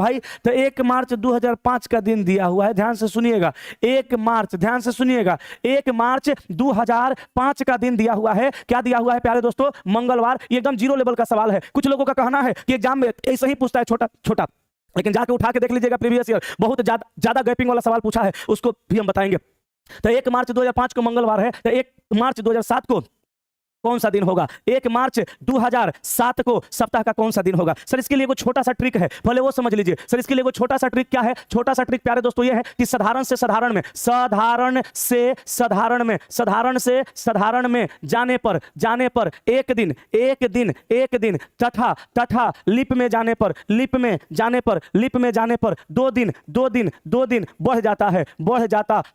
भाई, तो 1 मार्च 2005 का दिन दिया हुआ है, ध्यान से सुनिएगा। 1 मार्च, ध्यान से सुनिएगा, 1 मार्च 2005 का दिन दिया हुआ है। क्या दिया हुआ है प्यारे दोस्तों? मंगलवार। ये एकदम जीरो लेवल का सवाल है। कुछ लोगों का कहना है कि एग्जाम में ऐसे ही पूछता है छोटा छोटा, लेकिन जाके उठा के देख लीजिएगा प्रीवियस ईयर, बहुत ज्यादा गैपिंग वाला सवाल पूछा है, उसको भी हम बताएंगे। तो 1 मार्च 2005 को मंगलवार है, तो 1 मार्च 2007 को कौन सा दिन होगा? 1 मार्च 2007 को सप्ताह का कौन सा दिन होगा? सर इसके लिए कोई छोटा सा ट्रिक है, पहले वो समझ लीजिए। सर इसके लिए कोई छोटा सा ट्रिक क्या है? छोटा सा ट्रिक प्यारे दोस्तों ये है कि साधारण से साधारण में, साधारण से साधारण में, साधारण से साधारण में जाने पर एक दिन तथा लिप में जाने पर 2 दिन बढ़ जाता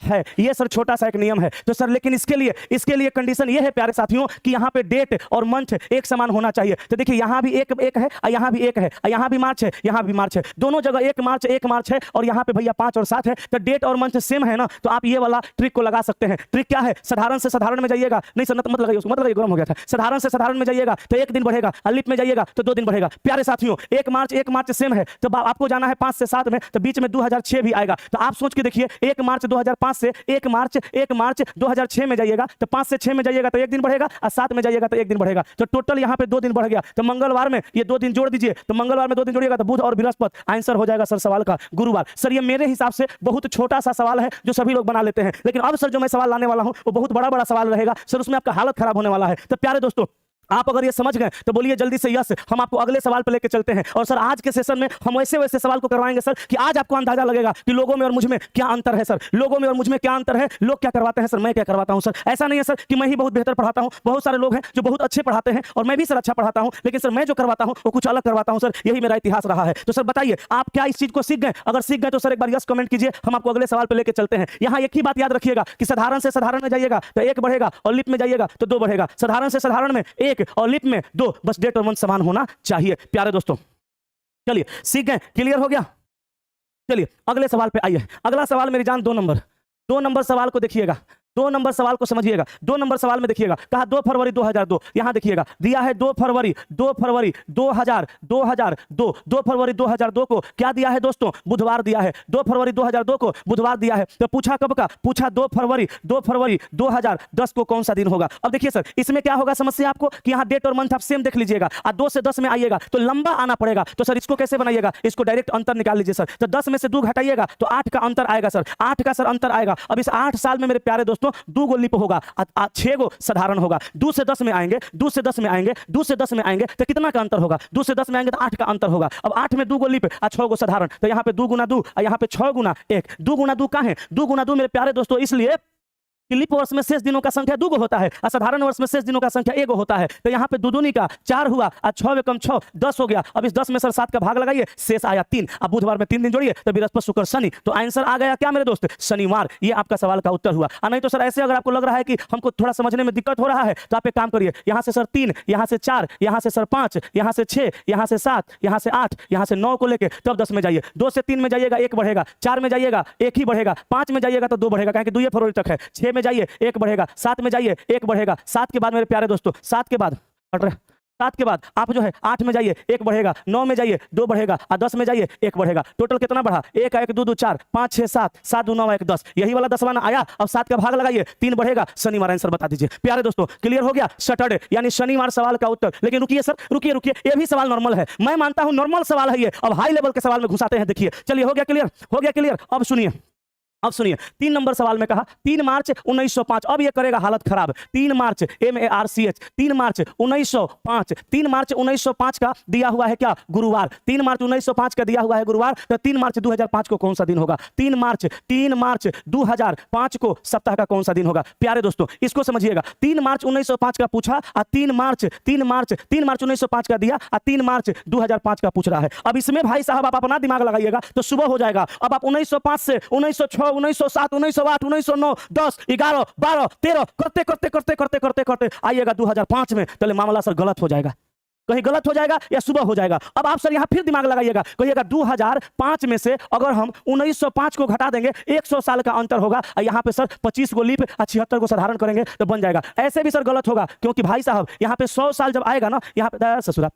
है। ये सर छोटा सा एक नियम है। तो सर लेकिन इसके लिए कंडीशन ये है प्यारे साथियों कि यहाँ पे डेट और मंथ एक समान होना चाहिए। तो देखिए यहाँ भी एक है, यहाँ भी एक है, यहाँ भी मार्च है, यहाँ भी मार्च है, दोनों जगह 1 मार्च है, और यहाँ पे भैया 5 और 7 है। तो डेट और मंथ सेम है ना, तो आप ये वाला ट्रिक को लगा सकते हैं। ट्रिक क्या है? साधारण से साधारण में जाइएगा, नहीं सर मत लगाइए उसको, मत लगाइए, गर्म हो गया था। साधारण से साधारण में जाइएगा तो 1 दिन बढ़ेगा, लिप में जाइएगा तो 2 दिन बढ़ेगा। प्यारे साथियों 1 मार्च सेम है, तो आपको जाना है 5 से 7 में, तो बीच में 2006 भी आएगा। तो आप सोच के देखिए 1 मार्च 2005 से 1 मार्च 2006 में जाइएगा तो 5 से 6 में जाइएगा तो 1 दिन बढ़ेगा, और 7 में जाइएगा तो 1 दिन बढ़ेगा। तो टोटल यहाँ पे 2 दिन बढ़ गया। तो मंगलवार में ये 2 दिन जोड़ दीजिए, तो मंगलवार में 2 दिन जोड़िएगा तो बुध और बृहस्पति, आंसर हो जाएगा सर सवाल का गुरुवार। सर ये मेरे हिसाब से बहुत छोटा सा सवाल है जो सभी लोग बना लेते हैं, लेकिन अब सर जो मैं सवाल लाने वाला हूं वो बहुत बड़ा सवाल रहेगा सर, उसमें आपका हालत खराब होने वाला है। तो प्यारे दोस्तों आप अगर ये समझ गए तो बोलिए जल्दी से यस। हम आपको अगले सवाल पे लेके चलते हैं, और सर आज के सेशन में हम वैसे सवाल को करवाएंगे सर कि आज आपको अंदाजा लगेगा कि लोगों में और मुझ में क्या अंतर है। सर लोगों में और मुझ में क्या अंतर है, लोग क्या करवाते हैं सर, मैं क्या करवाता हूं। सर ऐसा नहीं है सर कि मैं ही बहुत बेहतर पढ़ाता हूं, बहुत सारे लोग हैं जो बहुत अच्छे पढ़ाते हैं, और मैं भी सर अच्छा पढ़ाता हूं, लेकिन सर मैं जो करवाता हूं वो कुछ अलग करवाता हूं। सर यही मेरा इतिहास रहा है। तो सर बताइए आप क्या इस चीज को सीख गए? अगर सीख गए तो सर एक बार यस कमेंट कीजिए, हम आपको अगले सवाल पे लेके चलते हैं। यहाँ एक ही बात याद रखिएगा कि साधारण से साधारण में जाइएगा तो 1 बढ़ेगा, और लिप में जाइएगा तो 2 बढ़ेगा। साधारण से साधारण में 1 और लिप में 2, बस डेट और मंथ समान होना चाहिए प्यारे दोस्तों। चलिए सीख गए, क्लियर हो गया। चलिए अगले सवाल पे आइए। अगला सवाल मेरी जान 2 नंबर सवाल को देखिएगा, 2 नंबर सवाल को समझिएगा। 2 नंबर सवाल में देखिएगा कहा 2 फरवरी 2002, यहां देखिएगा दिया है 2 फरवरी 2002 को क्या दिया है दोस्तों? बुधवार दिया है। 2 फरवरी 2002 को बुधवार दिया है। तो पूछा कब का? पूछा 2 फरवरी 2010 को कौन सा दिन होगा? अब देखिए सर इसमें क्या होगा समस्या आपको कि यहाँ डेट और मंथ आप सेम देख लीजिएगा, और 2 से 10 में आइएगा तो लंबा आना पड़ेगा। तो सर इसको कैसे बनाइएगा? इसको डायरेक्ट अंतर निकाल लीजिए सर। तो 10 में से 2 घटाइएगा तो 8 का अंतर आएगा सर, 8 का सर अंतर आएगा। अब इस 8 साल में मेरे प्यारे दोस्तों 2 गो लिप होगा, 6 गो साधारण होगा। 2 से 10 में आएंगे, 2 से 10 में आएंगे, 2 से 10 में आएंगे तो कितना का अंतर होगा? 2 से 10 में आएंगे तो 8 का अंतर होगा। अब 8 में 2 गो लिप और 6 गो साधारण, तो यहाँ पे 2 गुना 2 और यहाँ पे 6 गुना 1। 2 गुना 2 कहाँ है? 2 गुना 2 मेरे प्यारे दोस्तों इसलिए कि लिप वर्ष में शेष दिनों का संख्या 2 गो होता है, और साधारण वर्ष में शेष दिनों का संख्या 1 गो होता है। तो यहाँ पे 2 दूनी का 4 हुआ, और 6 में कम 6 10 हो गया। अब इस 10 में सर 7 का भाग लगाइए, शेष आया 3। अब बुधवार में 3 दिन जोड़िए तो बृहस्पति शुक्र शनि, तो आंसर आ गया क्या मेरे दोस्त? शनिवार। ये आपका सवाल का उत्तर हुआ। नहीं तो सर ऐसे अगर आपको लग रहा है कि हमको थोड़ा समझने में दिक्कत हो रहा है तो आप एक काम करिए, यहाँ से सर 3, यहाँ से 4, यहाँ से सर 5, यहाँ से 6, यहाँ से 7, यहाँ से 8, यहाँ से 9 को लेके तब 10 में जाइए। 2 से 3 में जाइएगा 1 बढ़ेगा, 4 में जाइएगा 1 ही बढ़ेगा, 5 में जाइएगा तो 2 बढ़ेगा, क्योंकि 2 फरवरी तक है। 6 में जाइए 1 बढ़ेगा, 7 में जाइए 1 बढ़ेगा, 7 के बाद मेरे प्यारे दोस्तों 7 के बाद आप जो है 8 में जाइए 1 बढ़ेगा, 9 में जाइए 2 बढ़ेगा, और 10 में जाइए 1 बढ़ेगा। टोटल कितना बढ़ा? 1 1 2 2 4 5 6 7 7 2 9 1 10, यही वाला 10वां आया। अब 7 का भाग लगाइए, 3 बढ़ेगा, शनिवार आंसर बता दीजिए प्यारे दोस्तों। क्लियर हो गया? सैटरडे यानी शनिवार सवाल का उत्तर। लेकिन रुकिए सर, रुकिए, ये भी सवाल नॉर्मल है, मैं मानता हूं नॉर्मल सवाल है ये। अब हाई लेवल के सवाल में घुसाते हैं, देखिए। चलिए हो गया क्लियर? अब सुनिए 3 नंबर सवाल में कहा 3 मार्च 1905। अब ये करेगा हालत खराब। 3 मार्च MARCH 3 मार्च 1905, 3 मार्च 1905 का दिया हुआ है क्या? गुरुवार। 3 मार्च 1905 का दिया हुआ है गुरुवार। तो 3 मार्च 2005 को कौन सा दिन होगा? 3 मार्च 2005 को सप्ताह का कौन सा दिन होगा? प्यारे दोस्तों इसको समझिएगा। 3 मार्च 1905 का पूछा, और 3 मार्च 1905 का दिया, और 3 मार्च 2005 का पूछ रहा है। अब इसमें भाई साहब आप अपना दिमाग लगाइएगा तो सुबह हो जाएगा। अब आप 1905 से 1906 1907 1908 1909 10 11 12 13 करते आइएगा 2005 में, तो मामला सर गलत हो जाएगा। कहीं गलत हो जाएगा या सुबह हो जाएगा। अब आप सर यहाँ फिर दिमाग लगाइएगा, कहिएगा 2005 में से अगर हम 1905 को घटा देंगे 100 साल का अंतर होगा, और यहाँ पे सर 25 को लीप और 76 को साधारण करेंगे तो बन जाएगा। ऐसे भी सर गलत होगा, क्योंकि भाई साहब यहाँ पे 100 साल जब आएगा ना, यहाँ पे ससुरा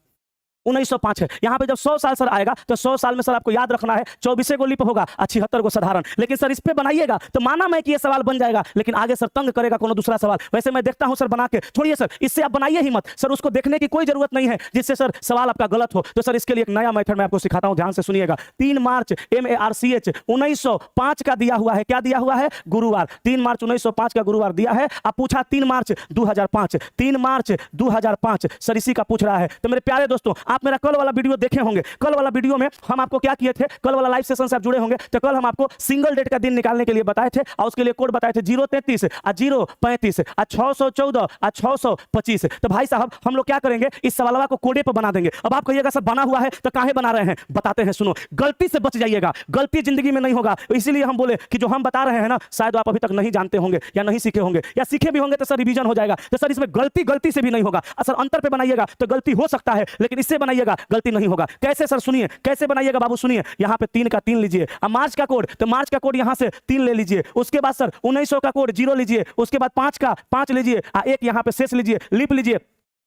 1905 है। यहाँ पे जब 100 साल सर आएगा तो 100 साल में सर आपको याद रखना है 24 को लिप होगा, 76 को साधारण। लेकिन सर इस पे बनाइएगा तो माना मैं कि ये सवाल बन जाएगा, लेकिन आगे सर तंग करेगा कोनो दूसरा सवाल। वैसे मैं देखता हूं सर बना के, छोड़िए सर, इससे आप बनाइए ही मत सर, उसको देखने की कोई जरूरत नहीं है जिससे सर सवाल आपका गलत हो। तो सर इसके लिए एक नया मेथड मैं आपको सिखाता हूं, ध्यान से सुनिएगा। 3 मार्च MARCH 1905 का दिया हुआ है, क्या दिया हुआ है? गुरुवार। 3 मार्च 1905 का गुरुवार दिया है। अब पूछा 3 मार्च 2005, 3 मार्च 2005 सर इसी का पूछ रहा है। तो मेरे प्यारे दोस्तों, आप मेरा कल वाला वीडियो देखे होंगे। कल वाला वीडियो में हम आपको क्या किए थे, कल वाला लाइव सेशन से आप जुड़े होंगे, तो कल हम आपको सिंगल डेट का दिन निकालने के लिए बताए थे और उसके लिए कोड बताए थे 033 और 035 और 614 और 625। तो भाई साहब हम लोग क्या करेंगे, इस सवालवा को कोडे पर बना देंगे। अब आप कहिएगा सर बना हुआ है तो काहे बना रहे हैं, बताते हैं, सुनो। गलती से बच जाइएगा, गलती जिंदगी में नहीं होगा, इसीलिए हम बोले कि जो हम बता रहे हैं ना, शायद आप अभी तक नहीं जानते होंगे या नहीं सीखे होंगे, या सीखे भी होंगे तो सर रिवीजन हो जाएगा। तो सर इसमें गलती से भी नहीं होगा। सर अंतर पे बनाइएगा तो गलती हो सकता है, लेकिन इससे बनाइएगा गलती नहीं होगा। कैसे सर, सुनिए कैसे बनाइएगा बाबू, सुनिए। यहाँ पे 3 का 3 लीजिए, अब मार्च का कोड, तो मार्च का कोड यहाँ से 3 ले लीजिए। उसके बाद सर 1900 का कोड 0 लीजिए, उसके बाद 5 का 5 लीजिए, एक यहाँ पे शेष लीजिए, लीप लीजिए।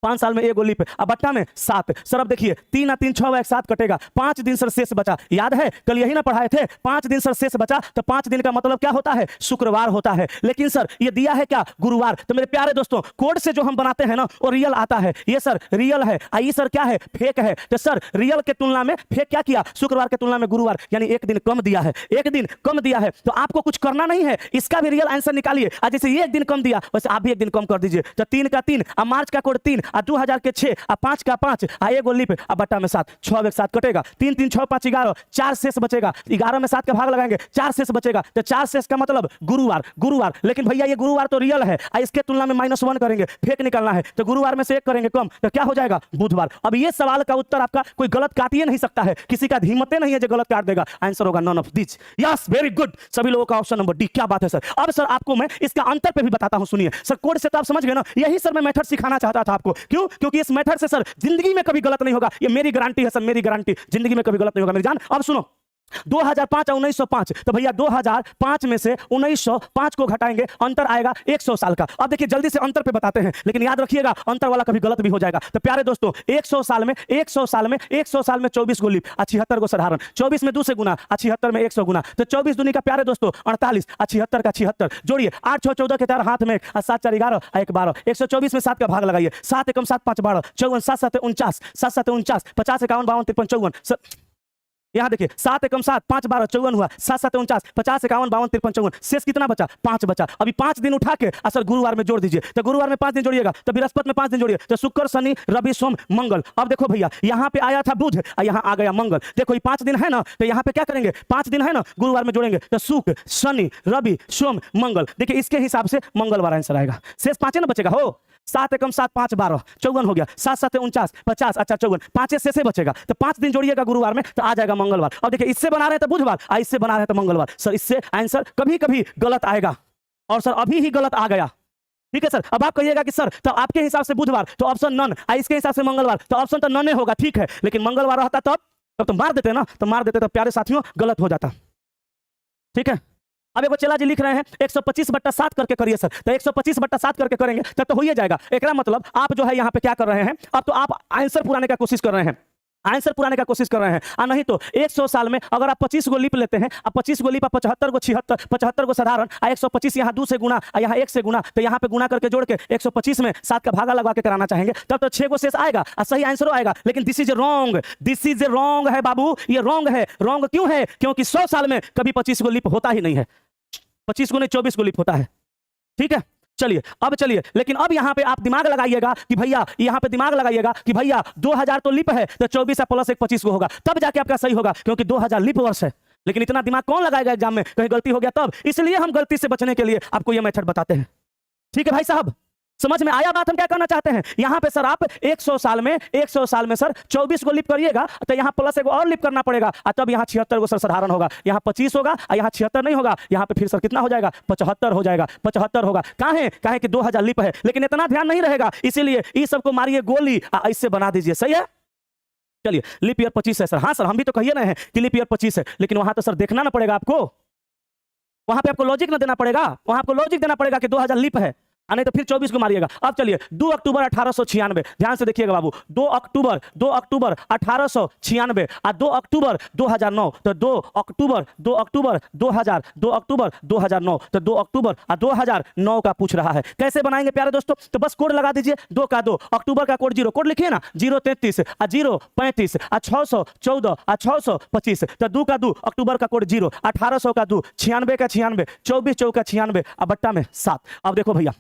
5 साल में 1 लीप, अब बट्टा में 7। सर अब देखिए 3 और 3 6 7 कटेगा, 5 दिन सर शेष बचा। याद है कल यही ना पढ़ाए थे, 5 दिन सर शेष बचा, तो 5 दिन का मतलब क्या होता है, शुक्रवार होता है। लेकिन सर ये दिया है क्या, गुरुवार। तो मेरे प्यारे दोस्तों, कोड से जो हम बनाते हैं ना वो रियल आता है। ये सर रियल है, ये सर क्या है, फेक है। तो सर रियल के तुलना में फेक क्या किया, शुक्रवार के तुलना में गुरुवार, यानी 1 दिन कम दिया है, 1 दिन कम दिया है। तो आपको कुछ करना नहीं है, इसका भी रियल आंसर निकालिए। जैसे ये 1 दिन कम दिया, वैसे आप भी 1 दिन कम कर दीजिए। तो 3 का 3, अब मार्च का कोड 3, 2000 के 6, 5 का 5, 1 लीप, बट्टा में 7, 6 1 7 कटेगा। 3 3 6 5 11, 4 शेष बचेगा। 11 में 7 का भाग लगाएंगे, 4 शेष बचेगा। तो 4 शेष का मतलब गुरुवार, गुरुवार। लेकिन भैया ये गुरुवार तो रियल है, इसके तुलना में -1 करेंगे, फेक निकालना है। तो गुरुवार में से 1 करेंगे कम, तो क्या हो जाएगा, बुधवार। अब ये सवाल का उत्तर आपका कोई गलत काट ही नहीं सकता है, किसी का हिम्मत नहीं है जो गलत काट देगा। आंसर होगा none of this. Yes, very good, सभी लोगों का ऑप्शन नंबर डी। क्या बात है सर। अब सर आपको मैं इसका अंतर पे भी बताता हूं, सुनिए। सर कोड से तो आप समझ गए ना, यही सर मैं मेथड सिखाना चाहता था आपको। क्यों? क्योंकि इस मेथड से सर जिंदगी में कभी गलत नहीं होगा, ये मेरी गारंटी है सर, मेरी गारंटी, जिंदगी में कभी गलत नहीं होगा मेरी जान। अब सुनो, 2005 और 1905, तो भैया 2005 में से 1905 को घटाएंगे, अंतर आएगा 100 साल का। अब देखिए जल्दी से अंतर पे बताते हैं, लेकिन याद रखिएगा अंतर वाला कभी गलत भी हो जाएगा। तो प्यारे दोस्तों 100 साल में 24 को लीप, 76 को साधारण। 24 में 2 से गुना, 76 में 100 गुना, तो 24 दूनी का प्यारे दोस्तों 48, 76 का 76 जोड़िए, 8 6 14 के 4 हाथ में 7 4 11 1 12, 124 में 7 का भाग लगाइए, 7 1 7 5 12, 54 7 7 49, 7 7 49, 50 51 52 53 54। यहाँ देखिए 7 1 7 5 12 54 हुआ, 7 7 49, 50 51 52 53 54, शेष कितना बचा, 5 बचा। अभी 5 दिन उठा के असर गुरुवार में जोड़ दीजिए। तो गुरुवार में 5 दिन जोड़िएगा, तो बृहस्पति में 5 दिन जोड़िए, तो शुक्र शनि रवि सोम मंगल। अब देखो भैया यहाँ पे आया था बुध और यहाँ आ गया मंगल। देखो ये 5 दिन है ना, तो यहाँ पे क्या करेंगे, 5 दिन है ना, गुरुवार में जोड़ेंगे, तो शुक्र शनि रवि सोम मंगल। देखिए इसके हिसाब से मंगलवार आंसर आएगा। शेष 5 ना बचेगा, हो 7 1 7 5 12 54 हो गया, 7 7 49 50, अच्छा 54, 5 से बचेगा। तो 5 दिन जोड़िएगा गुरुवार में, तो आ जाएगा मंगलवार। अब देखिए इससे बना रहे हैं तो बुधवार, इससे बना रहे हैं तो मंगलवार। सर इससे आंसर कभी कभी गलत आएगा, और सर अभी ही गलत आ गया, ठीक है सर। अब आप कहिएगा कि सर तो आपके हिसाब से बुधवार तो ऑप्शन नन, इसके हिसाब से मंगलवार तो ऑप्शन तो नन होगा, ठीक है। लेकिन मंगलवार रहता तब तो मार देते ना, तो मार देते, तो प्यारे साथियों गलत हो जाता, ठीक है। अब एक चला जी लिख रहे हैं 125/7 करके करिए सर, तो 125/7 करके करेंगे तब तो हो ही जाएगा। एक मतलब आप जो है यहाँ पे क्या कर रहे हैं, अब तो आप आंसर पुराने का कोशिश कर रहे हैं, आंसर पुराने का कोशिश कर रहे हैं। नहीं तो 100 साल में अगर आप 25 को लीप लेते हैं, अब 25 को लीप, 75 को 76, 75 को साधारण, 125 यहाँ 2 से गुना, यहाँ 1 से गुना, तो यहाँ पे गुना करके जोड़ के 125 में 7 का भागा लगा के कराना चाहेंगे, तब तो 6 को शेष आएगा और सही आंसर आएगा। लेकिन this is wrong, this is wrong है बाबू, ये रॉन्ग है। रॉन्ग क्यों है? क्योंकि 100 साल में कभी 25 को लीप होता ही नहीं है, 25 को नहीं 24 को लीप होता है, ठीक है। चलिए अब चलिए, लेकिन अब यहाँ पे आप दिमाग लगाइएगा कि भैया, यहाँ पे दिमाग लगाइएगा कि भैया 2000 तो लीप है, तो 24 प्लस 1 25 को होगा, तब जाके आपका सही होगा, क्योंकि 2000 लीप वर्ष है। लेकिन इतना दिमाग कौन लगाएगा एग्जाम में, कहीं गलती हो गया तब। इसलिए हम गलती से बचने के लिए आपको यह मेथड बताते हैं, ठीक है भाई साहब। समझ में आया बात हम क्या करना चाहते हैं? यहाँ पे सर आप 100 साल में सर 24 को लिप करिएगा, तो यहाँ प्लस 1 और लिप करना पड़ेगा, तब यहाँ 76 को सर साधारण होगा, यहाँ 25 होगा, यहाँ 76 नहीं होगा, यहाँ पे फिर सर कितना हो जाएगा, 75 हो जाएगा, 75 होगा। काहे कि 2000 लिप है, लेकिन इतना ध्यान नहीं रहेगा, इसीलिए इस सबको मारिए गोली, इससे बना दीजिए, सही है। चलिए लिप ईयर 25 है सर, हाँ सर हम भी तो कहिए रहे हैं कि लिप ईयर 25 है, लेकिन वहां तो सर देखना ना पड़ेगा आपको, वहां पे आपको लॉजिक ना देना पड़ेगा, वहां आपको लॉजिक देना पड़ेगा कि 2000 लिप है, नहीं तो फिर 24 को मारिएगा। अब चलिए 2 अक्टूबर 1896, ध्यान से देखिएगा बाबू, 2 अक्टूबर 1896 और 2 अक्टूबर 2009, तो 2 अक्टूबर 2000, 2 अक्टूबर 2009, तो 2 अक्टूबर 2009 का पूछ रहा है। कैसे बनाएंगे प्यारे दोस्तों? तो बस कोड लगा दीजिए, 2 का 2, अक्टूबर का कोड 0, कोड लिखिए ना, 033 और 035 और 614 और 625, तो 2 का 2, अक्टूबर का कोड 0, 1800 का 2, 96 का 96, 24 चौका 96 और बट्टा में 7। अब देखो भैया,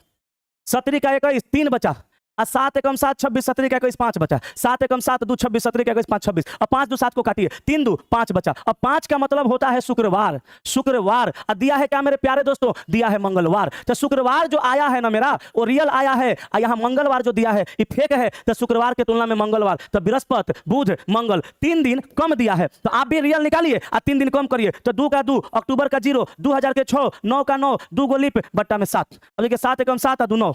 17 का 21 3 बचा, और 7 एकम 7 26, 17 का 21 5 बचा, 7 एकम 7 2 26, 17 का 21 5 26, और 5 2 7 को काटिए, 3 2 5 बचा। अब 5 का मतलब होता है शुक्रवार, शुक्रवार। और दिया है क्या मेरे प्यारे दोस्तों? दिया है मंगलवार। तो शुक्रवार जो आया है ना मेरा, वो रियल आया है, और यहाँ मंगलवार जो दिया है ये फेक है। तो शुक्रवार के तुलना में मंगलवार, तो बृहस्पति बुध मंगल 3 दिन कम दिया है, तो आप भी रियल निकालिए और 3 दिन कम करिए। तो 2 का 2, अक्टूबर का 0, 2000 के 6, 9 का 9, 2 गो लीप बट्टा में 7। अब देखिए 7 एकम 7 और 2 9।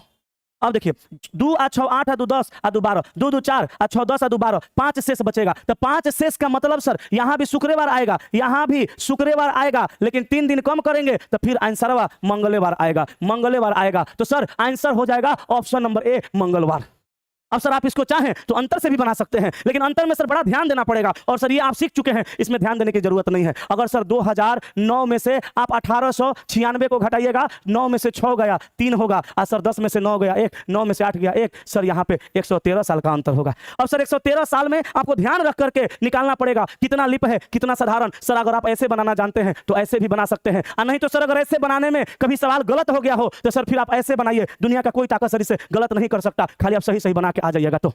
अब देखिए 2 और 6 8 और 2 10 और 2 12, 2 2 4 और 6 10 और 2 12, 5 शेष बचेगा। तो 5 शेष का मतलब सर यहाँ भी शुक्रवार आएगा, यहाँ भी शुक्रवार आएगा, लेकिन 3 दिन कम करेंगे तो फिर आंसर मंगलवार आएगा, मंगलवार आएगा। तो सर आंसर हो जाएगा ऑप्शन नंबर ए, मंगलवार। अब सर आप इसको चाहें तो अंतर से भी बना सकते हैं, लेकिन अंतर में सर बड़ा ध्यान देना पड़ेगा, और सर ये आप सीख चुके हैं, इसमें ध्यान देने की जरूरत नहीं है। अगर सर 2009 में से आप 1896 को घटाइएगा, 9 में से 6 गया 3 होगा, और सर 10 में से 9 गया 1, 9 में से 8 गया 1, सर यहाँ पे 113 साल का अंतर होगा। अब सर 113 साल में आपको ध्यान रख करके निकालना पड़ेगा कितना लिप है कितना साधारण। सर अगर आप ऐसे बनाना जानते हैं तो ऐसे भी बना सकते हैं, और नहीं तो सर अगर ऐसे बनाने में कभी सवाल गलत हो गया हो तो सर फिर आप ऐसे बनाइए, दुनिया का कोई ताकत सर इसे गलत नहीं कर सकता, खाली आप सही सही बना आ जाइएगा। तो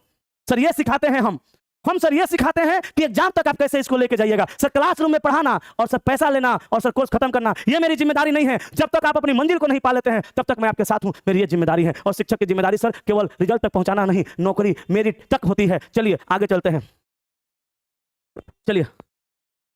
सर ये सिखाते हैं हम सर ये सिखाते हैं कि एग्जाम तक आप कैसे इसको लेके जाइएगा। सर क्लासरूम में पढ़ाना और सर पैसा लेना और सर कोर्स खत्म करना ये मेरी जिम्मेदारी नहीं है। जब तक आप अपनी मंजिल को नहीं पा लेते हैं तब तक मैं आपके साथ हूं, मेरी ये जिम्मेदारी है। और शिक्षक की जिम्मेदारी सर केवल रिजल्ट तक पहुंचाना नहीं, नौकरी मेरिट तक होती है। चलिए आगे चलते हैं, चलिए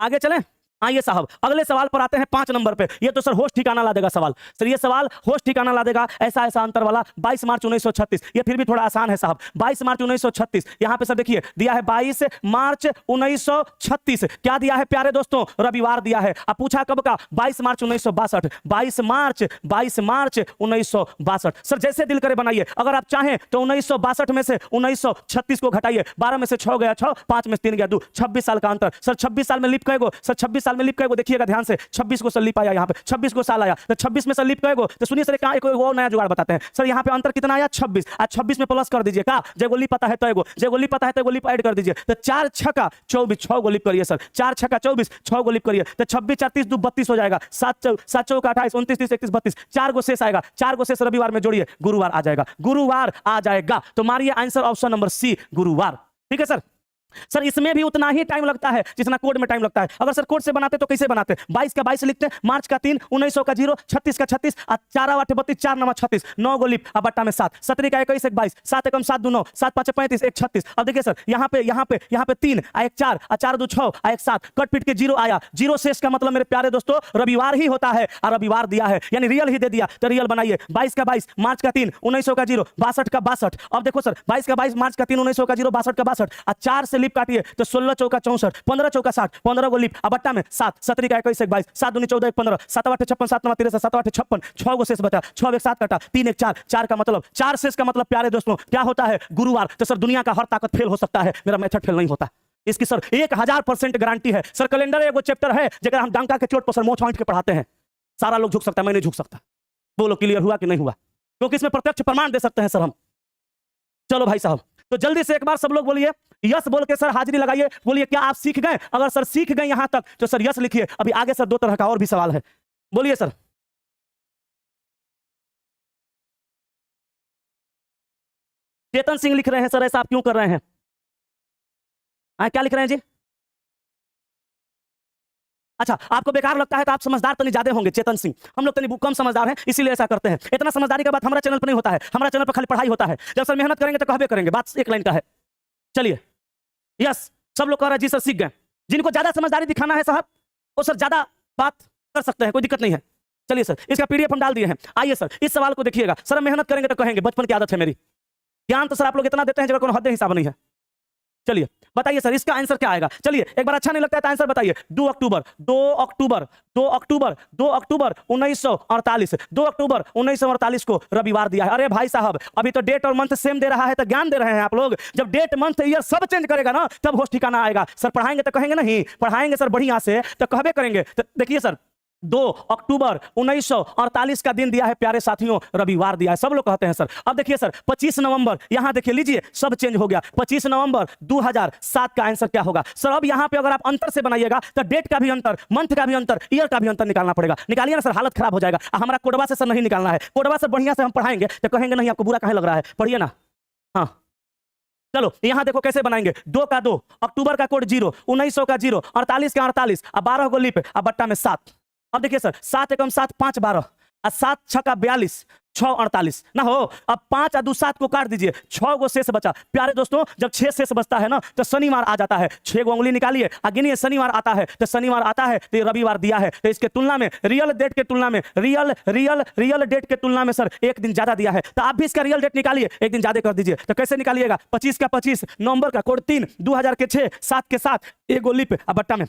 आगे चलें। आइए साहब अगले सवाल पर आते हैं 5 नंबर पे। ये तो सर होश ठिकाना ला देगा सवाल, सर ये सवाल होश ठिकाना ला देगा। ऐसा अंतर वाला 22 मार्च 1936, ये फिर भी थोड़ा आसान है साहब। 22 मार्च 1936, यहां पे सर देखिए दिया है 22 मार्च 1936, क्या दिया है प्यारे दोस्तों? रविवार दिया है। अब पूछा कब का? 22 मार्च 1962, 22 मार्च 1962। सर जैसे दिल करे बनाइए, अगर आप चाहें तो 1962 में से 1936 को घटाइए, 12 में से 6 गया 6, 5 में से 3 गया 2, 26 साल का अंतर। सर 26 साल में लीप कहेगो? सर 26 साल में लीप कहेगो? देखिएगा ध्यान से, 26 को सर लीप आया, यहाँ पे 26 को साल आया, तो 26 में सर लीप कहेगो? तो सुनिए सर एक और नया जुगाड़ बताते हैं। सर यहाँ पे अंतर कितना आया? 26, आज 26 में प्लस कर दीजिए का, जब लीप पता है तो जब लीप पता है तो लीप ऐड कर दीजिए, तो 4 छक्का 24, 6 को लीप करिए सर, 4 छक्का 24, 6 को लीप करिए, तो 26 4 30 2 32 हो जाएगा, 7 चौका 28 29 30 31 32, 4 को शेष आएगा, 4 को शेष रविवार में जोड़िए, गुरुवार आ जाएगा, गुरुवार आ जाएगा। तो मारिए आंसर ऑप्शन नंबर सी, गुरुवार। ठीक है सर। सर इसमें भी उतना ही टाइम लगता है जितना कोड में टाइम लगता है। अगर सर कोड से बनाते तो कैसे बनाते? 22 का 22 लिखते, मार्च का 3, 1900 का 0, 36 का 36, 4 8 32, 4 9 36, 9 गो लीप, अब बट्टा में 7, 17 का 21 1 22, 7 एकम 7 2 9, 7 5 35 1 36। अब देखिए सर यहाँ पे 3 1 4 4 2 6 1 7, कट पीट के 0 आया, 0 शेष का मतलब मेरे प्यारे दोस्तों रविवार ही होता है, और रविवार दिया है यानी रियल ही दे दिया, तो रियल बनाइए। 22 का 22, मार्च का 3, 1900 का 0, 62 का 62। अब देखो सर 22 का 22, मार्च का 3, 1900 का 0, 62 का 62, और 4 से लीप काटिए तो 16 चौका 64, 15 चौका 60, 15 को लीप, अब बट्टा में 7, 17 का 21 1 22, 7 दूनी 14 1 15, 7 8 56, 7 9 63, 7 8 56, 6 को शेष बचा, 6 1 7 कटा, 3 1 4, 4 का मतलब 4 शेष का मतलब प्यारे दोस्तों क्या होता है? गुरुवार। तो सर दुनिया का हर ताकत फेल हो सकता है, मेरा मेथड फेल नहीं होता, इसकी सर 1000% गारंटी है। सर कैलेंडर एगो चैप्टर है जगह हम डंका के चोट पर सर मोछ छांट के पढ़ाते हैं, सारा लोग झुक सकता है, मैं नहीं झुक सकता। बोलो क्लियर हुआ कि नहीं हुआ? क्योंकि इसमें प्रत्यक्ष प्रमाण दे सकते हैं सर हम। चलो भाई साहब, तो जल्दी से एक बार सब लोग बोलिए यस बोल के सर हाजिरी लगाइए, बोलिए क्या आप सीख गए? अगर सर सीख गए यहां तक तो सर यस लिखिए। अभी आगे सर 2 तरह का और भी सवाल है, बोलिए सर। चेतन सिंह लिख रहे हैं सर ऐसा आप क्यों कर रहे हैं? क्या लिख रहे हैं जी? अच्छा आपको बेकार लगता है तो आप समझदार तो नहीं ज्यादा होंगे चेतन सिंह, हम लोग तो कम समझदार हैं इसीलिए ऐसा करते हैं। इतना समझदारी का बात हमारा चैनल पर नहीं होता है, हमारा चैनल पर खाली पढ़ाई होता है। जब सर मेहनत करेंगे तो कहबे करेंगे, बात एक लाइन का है। चलिए यस सब लोग कह रहे हैं जी सर सीख गए। जिनको ज्यादा समझदारी दिखाना है साहब वो सर ज्यादा बात कर सकते हैं, कोई दिक्कत नहीं है। चलिए सर इसका पीडीएफ हम डाल दिए हैं। आइए सर इस सवाल को देखिएगा, सर मेहनत करेंगे तो कहेंगे, बचपन की आदत है मेरी, ज्ञान तो सर आप लोग इतना देते हैं जगह कोनो हद हिसाब नहीं है। चलिए बताइए सर इसका आंसर क्या आएगा। चलिए एक बार अच्छा नहीं लगता है तो आंसर बताइए। 2 अक्टूबर 2 अक्टूबर 2 अक्टूबर 2 अक्टूबर 1948 2 अक्टूबर 1948 को रविवार दिया है। अरे भाई साहब अभी तो डेट और मंथ सेम दे रहा है तो ज्ञान दे रहे हैं आप लोग। जब डेट मंथ ईयर सब चेंज करेगा ना तब होश ठिकाना आएगा। सर पढ़ाएंगे तो कहेंगे नहीं, पढ़ाएंगे सर बढ़िया से तो कहबे करेंगे। तो देखिए सर 2 अक्टूबर 1948 का दिन दिया है प्यारे साथियों, रविवार दिया है, सब लोग कहते हैं सर। अब देखिए सर 25 नवंबर, यहां देखिए लीजिए सब चेंज हो गया। 25 नवंबर 2007 का आंसर क्या होगा सर। अब यहां पे अगर आप अंतर से बनाइएगा तो डेट का भी अंतर, मंथ का भी अंतर, ईयर का भी अंतर निकालना पड़ेगा। निकालिए ना सर, हालत खराब हो जाएगा। हमारा कोडवा से सर नहीं निकालना है, कोडवा से बढ़िया से हम पढ़ाएंगे तो कहेंगे नहीं आपको बुरा कहां लग रहा है, पढ़िए ना। हाँ चलो यहां देखो कैसे बनाएंगे। 2 का 2, अक्टूबर का कोड 0, 1900 का 0, 48 का 48, अब 12 को लीप, अब बट्टा में 7। अब देखिए सर 7 एकम 7 5 12 और 7 6 का 42 6 48 ना हो। अब 5 और 2 7 को काट दीजिए, 6 को शेष बचा। प्यारे दोस्तों जब 6 शेष बचता है ना तो शनिवार आ जाता है। 6 को उंगली निकालिए, गिनिए शनिवार आता है तो शनिवार आता है तो रविवार दिया है। तो इसके तुलना में रियल डेट के तुलना में रियल डेट के तुलना में सर एक दिन ज्यादा दिया है। तो आप भी इसका रियल डेट निकालिए, एक दिन ज्यादा कर दीजिए। तो कैसे निकालिएगा, 25 का 25, नवंबर का कोड 3, 2000 के 6, 7 के 7, एक गो लिप अब बट्टा में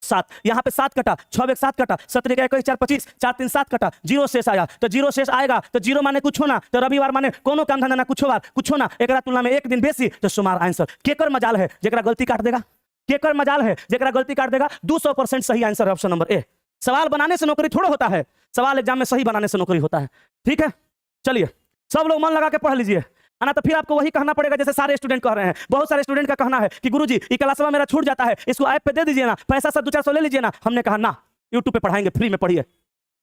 7। यहाँ पे 7 कटा, 6 एक 7 कटा, 17 का 21 4 25, 4 3 7 कटा, 0 शेष आया। तो 0 शेष आएगा तो 0 माने कुछ होना, तो रविवार माने कोनो काम धंधा ना कुछ बार कुछ होना, एकरा तुलना में एक दिन बेसी तो सुमार आंसर। केकर मजाल है जेकरा गलती काट देगा, केकर मजाल है जेकरा गलती काट देगा। 200% सही आंसर है ऑप्शन नंबर ए। सवाल बनाने से नौकरी थोड़ा होता है, सवाल एग्जाम में सही बनाने से नौकरी होता है। ठीक है चलिए सब लोग मन लगा के पढ़ लीजिए, है ना। तो फिर आपको वही कहना पड़ेगा जैसे सारे स्टूडेंट कह रहे हैं। बहुत सारे स्टूडेंट का कहना है कि गुरुजी ये क्लासवा मेरा छूट जाता है, इसको ऐप पे दे दीजिए ना, पैसा सर 2-400 ले लीजिए ना। हमने कहा ना, यूट्यूब पे पढ़ाएंगे, फ्री में पढ़िए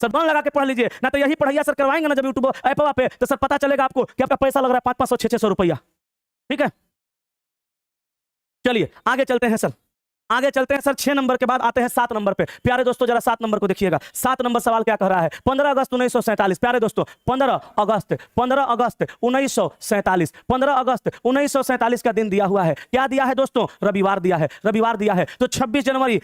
सर, मन लगा के पढ़ लीजिए ना। तो यही पढ़ाइया सर करवाएंगे ना जब यूट्यूब ऐप पे, तो सर पता चलेगा आपको कि आपका पैसा लग रहा है 500 600 रुपया। ठीक है चलिए आगे चलते हैं सर, आगे चलते हैं सर। 6 नंबर के बाद आते हैं 7 नंबर पे। प्यारे दोस्तों जरा 7 नंबर को देखिएगा। 7 नंबर सवाल क्या कह रहा है, 15 अगस्त 1947। प्यारे दोस्तों 15 अगस्त 1947, 15 अगस्त 1947 का दिन दिया हुआ है। क्या दिया है दोस्तों, रविवार दिया है, रविवार दिया है। तो 26 जनवरी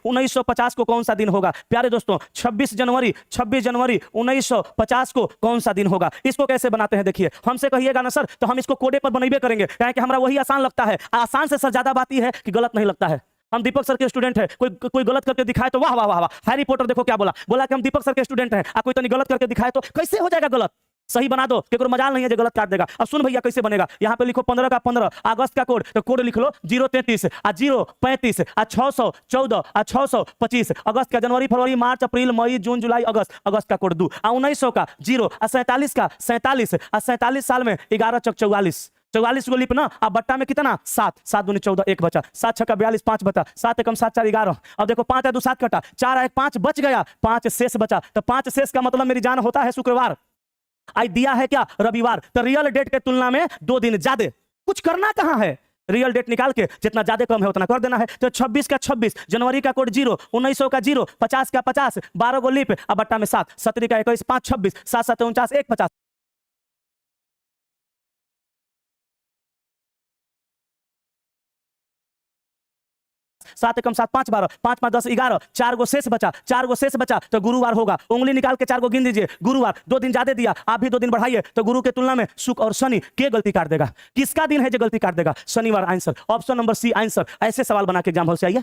1950 को कौन सा दिन होगा प्यारे दोस्तों। 26 जनवरी 1950 को कौन सा दिन होगा। इसको कैसे बनाते हैं देखिए, हमसे कहिएगा ना सर तो हम इसको कोडे पर बनाइबे करेंगे, क्योंकि हमारा वही आसान लगता है। आसान से सर ज्यादा बात यह है कि गलत नहीं लगता है। हम दीपक सर के स्टूडेंट हैं, कोई गलत करके दिखाए तो वाह वाह वाह वाह। हैरी पॉटर देखो क्या बोला कि हम दीपक सर के स्टूडेंट हैं, कोई तो गलत करके दिखाए तो कैसे हो जाएगा गलत। सही बना दो, केकरो मजाल नहीं है जो गलत काट देगा। अब सुन भैया कैसे बनेगा, यहाँ पे लिखो 15 का 15, अगस्त का कोड, तो कोड लिख लो 033 और 035 और 614 और 625। अगस्त का जनवरी फरवरी मार्च अप्रैल मई जून जुलाई अगस्त, अगस्त का कोड 2 और 1900 का 0 और 47 का 47 और 47 साल में 11 चौक 44, 44 को लिपना। अब बट्टा में कितना 7, 7 दूनी 14, 1 बचा, 7 6 का 42, 5 बचा, 7 एकम 7 4 11। अब देखो 5 है 2 7 कटा, 4 1 5 बच गया, 5 शेष बचा। तो 5 शेष का मतलब मेरी जान होता है शुक्रवार। आज दिया है क्या, रविवार। तो रियल डेट के तुलना में 2 दिन ज्यादा। कुछ करना कहां है, रियल डेट निकाल के जितना ज्यादा कम है उतना कर देना है। तो 26 का 26, जनवरी का कोड 0, 1900 का 0, 50 का 50, 12 को लीप, अब बट्टा में 7, 17 का 21, 5 26, 7 7 49, 1 50। 7 एकम 7 5 12, 5 5 10 11, 4 गो शेष बचा, 4 गो शेष बचा तो गुरुवार होगा। उंगली निकाल के 4 को गिन दीजिए, गुरुवार। 2 दिन ज्यादा दिया, आप भी 2 दिन बढ़ाइए। तो गुरु के तुलना में शुक्र और शनि के गलती काट देगा। किसका दिन है जो गलती काट देगा, शनिवार। Answer option number C answer. ऐसे सवाल बना के एग्जाम हॉल से आइए।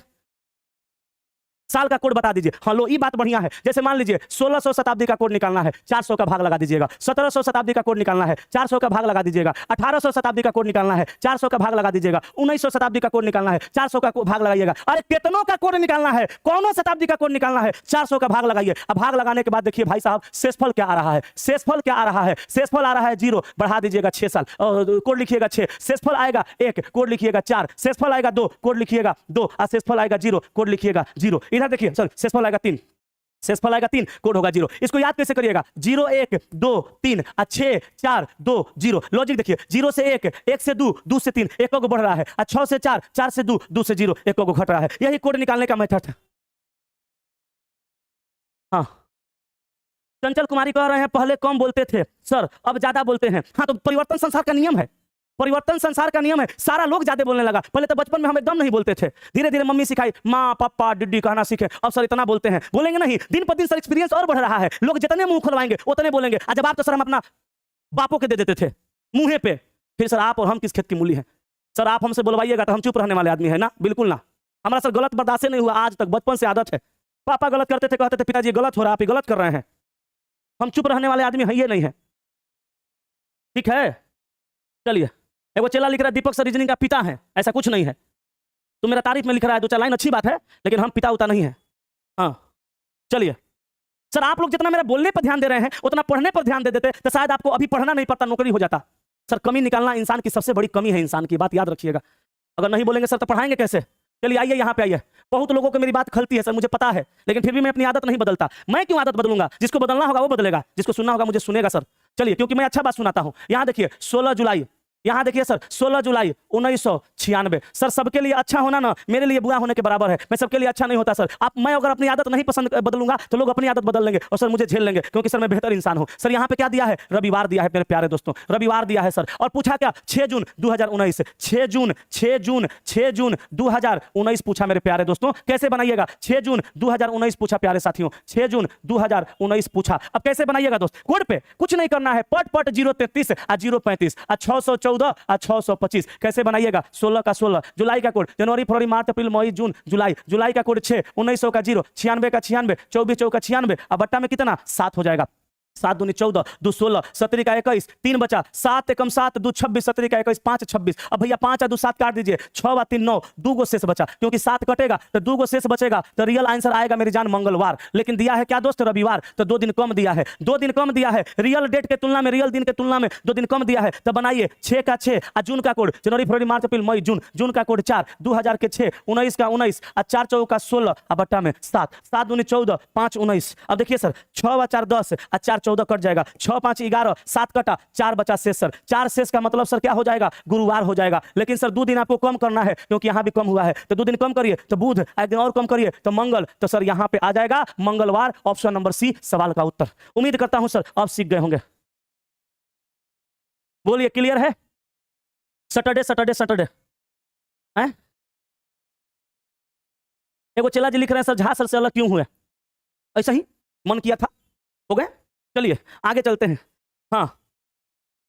साल का कोड बता दीजिए। हाँ लो ये बात बढ़िया है। जैसे मान लीजिए 1600 शताब्दी का कोड निकालना है, 400 का भाग लगा दीजिएगा। 1700 शताब्दी का कोड निकालना है, 400 का भाग लगा दीजिएगा। 1800 शताब्दी का कोड निकालना है, 400 का भाग लगा दीजिएगा। 1900 शताब्दी का कोड निकालना है, 400 का भाग लगाइएगा। अरे कितनों का कोड निकालना है, कौनों शताब्दी का कोड निकालना है, 400 का भाग लगाइए। अब भाग लगाने के बाद देखिए भाई साहब शेषफल क्या आ रहा है, शेषफल क्या आ रहा है, शेषफल आ रहा है 0, बढ़ा दीजिएगा 6 साल, कोड लिखिएगा 6, शेषफल आएगा 1, कोड लिखिएगा 4, शेषफल आएगा 2, कोड लिखिएगा 2, और शेषफल आएगा 0, कोड लिखिएगा 0। इधर देखिए सर शेषफल आएगा 3, शेषफल आएगा 3, कोड होगा 0। इसको याद कैसे करिएगा, 0 1 2 3 और 6 4 2 0। लॉजिक देखिए, 0 से 1, 1 से 2, 2 से 3, 1 को बढ़ रहा है, और 6 से 4, 4 से 2, 2 से 0, 1 को घट रहा है। यही कोड निकालने का मेथड है। हाँ चंचल कुमारी कह रहे हैं पहले कम बोलते थे सर अब ज्यादा बोलते हैं। हाँ तो परिवर्तन संसार का नियम है, परिवर्तन संसार का नियम है। सारा लोग ज्यादा बोलने लगा। पहले तो बचपन में हम एकदम नहीं बोलते थे, धीरे धीरे मम्मी सिखाई, माँ पापा डिड्डी कहना सीखे, अब सर इतना बोलते हैं। बोलेंगे नहीं, दिन पर दिन सर एक्सपीरियंस और बढ़ रहा है। लोग जितने मुंह खुलवाएंगे उतने बोलेंगे। जब आप तो सर हम अपना बापों के दे देते थे मुंहे पे, फिर सर आप और हम किस खेत की मूली हैं। सर आप हमसे बुलवाइएगा तो हम चुप रहने वाले आदमी है ना, बिल्कुल ना। हमारा सर गलत बर्दाश्त नहीं हुआ आज तक, बचपन से आदत है। पापा गलत करते थे, कहते थे पिताजी गलत हो रहा है, आप ही गलत कर रहे हैं। हम चुप रहने वाले आदमी है ये नहीं है, ठीक है। चलिए, एगो चेला लिख रहा है दीपक सर रीजनिंग का पिता है, ऐसा कुछ नहीं है। तो मेरा तारीफ में लिख रहा है, 2-4 लाइन अच्छी बात है, लेकिन हम पिता उता नहीं है। हाँ चलिए सर, आप लोग जितना मेरे बोलने पर ध्यान दे रहे हैं उतना पढ़ने पर ध्यान दे देते तो शायद आपको अभी पढ़ना नहीं पड़ता, नौकरी हो जाता। सर कमी निकालना इंसान की सबसे बड़ी कमी है, इंसान की बात याद रखिएगा। अगर नहीं बोलेंगे सर तो पढ़ाएंगे कैसे? चलिए आइए यहाँ पे आइए। बहुत लोगों को मेरी बात खलती है सर, मुझे पता है, लेकिन फिर भी मैं अपनी आदत नहीं बदलता। मैं क्यों आदत बदलूंगा? जिसको बदलना होगा वो बदलेगा, जिसको सुनना होगा मुझे सुनेगा सर। चलिए, क्योंकि मैं अच्छा बात सुनाता हूँ। यहाँ देखिए 16 जुलाई, यहाँ देखिए सर 16 जुलाई 1996। सर सबके लिए अच्छा होना ना मेरे लिए बुरा होने के बराबर है। मैं सबके लिए अच्छा नहीं होता सर। मैं अगर अपनी आदत नहीं पसंद बदलूंगा तो लोग अपनी आदत बदल लेंगे और सर मुझे झेल लेंगे, क्योंकि सर मैं बेहतर इंसान हूं। सर यहाँ पे क्या दिया है? रविवार दिया है मेरे प्यारे दोस्तों, रविवार दिया है सर। और पूछा क्या? 6 जून 2019, 6 जून 2019 पूछा मेरे प्यारे दोस्तों। कैसे बनाइएगा? 6 जून 2019 पूछा प्यारे साथियों, 6 जून 2019 पूछा। अब कैसे बनाइएगा दोस्त? कोड पे कुछ नहीं करना है, पट 033 और 035 और 614 और 625। कैसे बनाइएगा? 16 का 16, जुलाई का कोड, जनवरी फरवरी मार्च अप्रैल मई जून जुलाई, जुलाई का कोड 6, 1900 का 0, 96 का 96, 24 चौका 96, अब बट्टा में कितना? 7 हो जाएगा। 7 दूनी 14, 2 16, 17 का 21, 3 बचा, 7 एकम 7, 2 26, 17 का 21, 5 26। अब भैया 5 और 2 7 काट दीजिए, 6 व 3 9, 2 गो शेष बचा, क्योंकि 7 कटेगा तो 2 गो शेष बचेगा, तो रियल आंसर आएगा मेरी जान मंगलवार। लेकिन दिया है क्या दोस्त? रविवार, तो 2 दिन कम दिया है, 2 दिन कम दिया है। रियल डेट के तुलना में, रियल दिन के तुलना में 2 दिन कम दिया है। तो बनाइए 6 का 6 और जून का कोड, जनवरी फरवरी मार्च अप्रैल मई जून, जून का कोड 4, 2000 के 6, 19 का 19 और 4 चौका 16 और बट्टा में 7, 7 दूनी 14, 5 19। अब देखिए सर 6 व 4 10 और 4 14 कट जाएगा, 6 5 11, 7 कटा, 4 बचा शेष सर। 4 शेष का मतलब सर क्या हो जाएगा? गुरुवार हो जाएगा। लेकिन सर 2 दिन आपको कम करना है, क्योंकि यहाँ भी कम हुआ है, तो 2 दिन कम करिए तो बुध, एक दिन और कम करिए तो मंगल, तो सर यहाँ पे आ जाएगा मंगलवार। ऑप्शन नंबर सी सवाल का उत्तर। उम्मीद करता हूं सर आप सीख गए होंगे। बोलिए क्लियर है? सैटरडे सैटरडे सैटरडे हैं? एगो चेला जी लिख रहे हैं सर झा सर से अलग क्यों हुए? ऐसा ही मन किया था, हो गए। चलिए आगे चलते हैं। हाँ,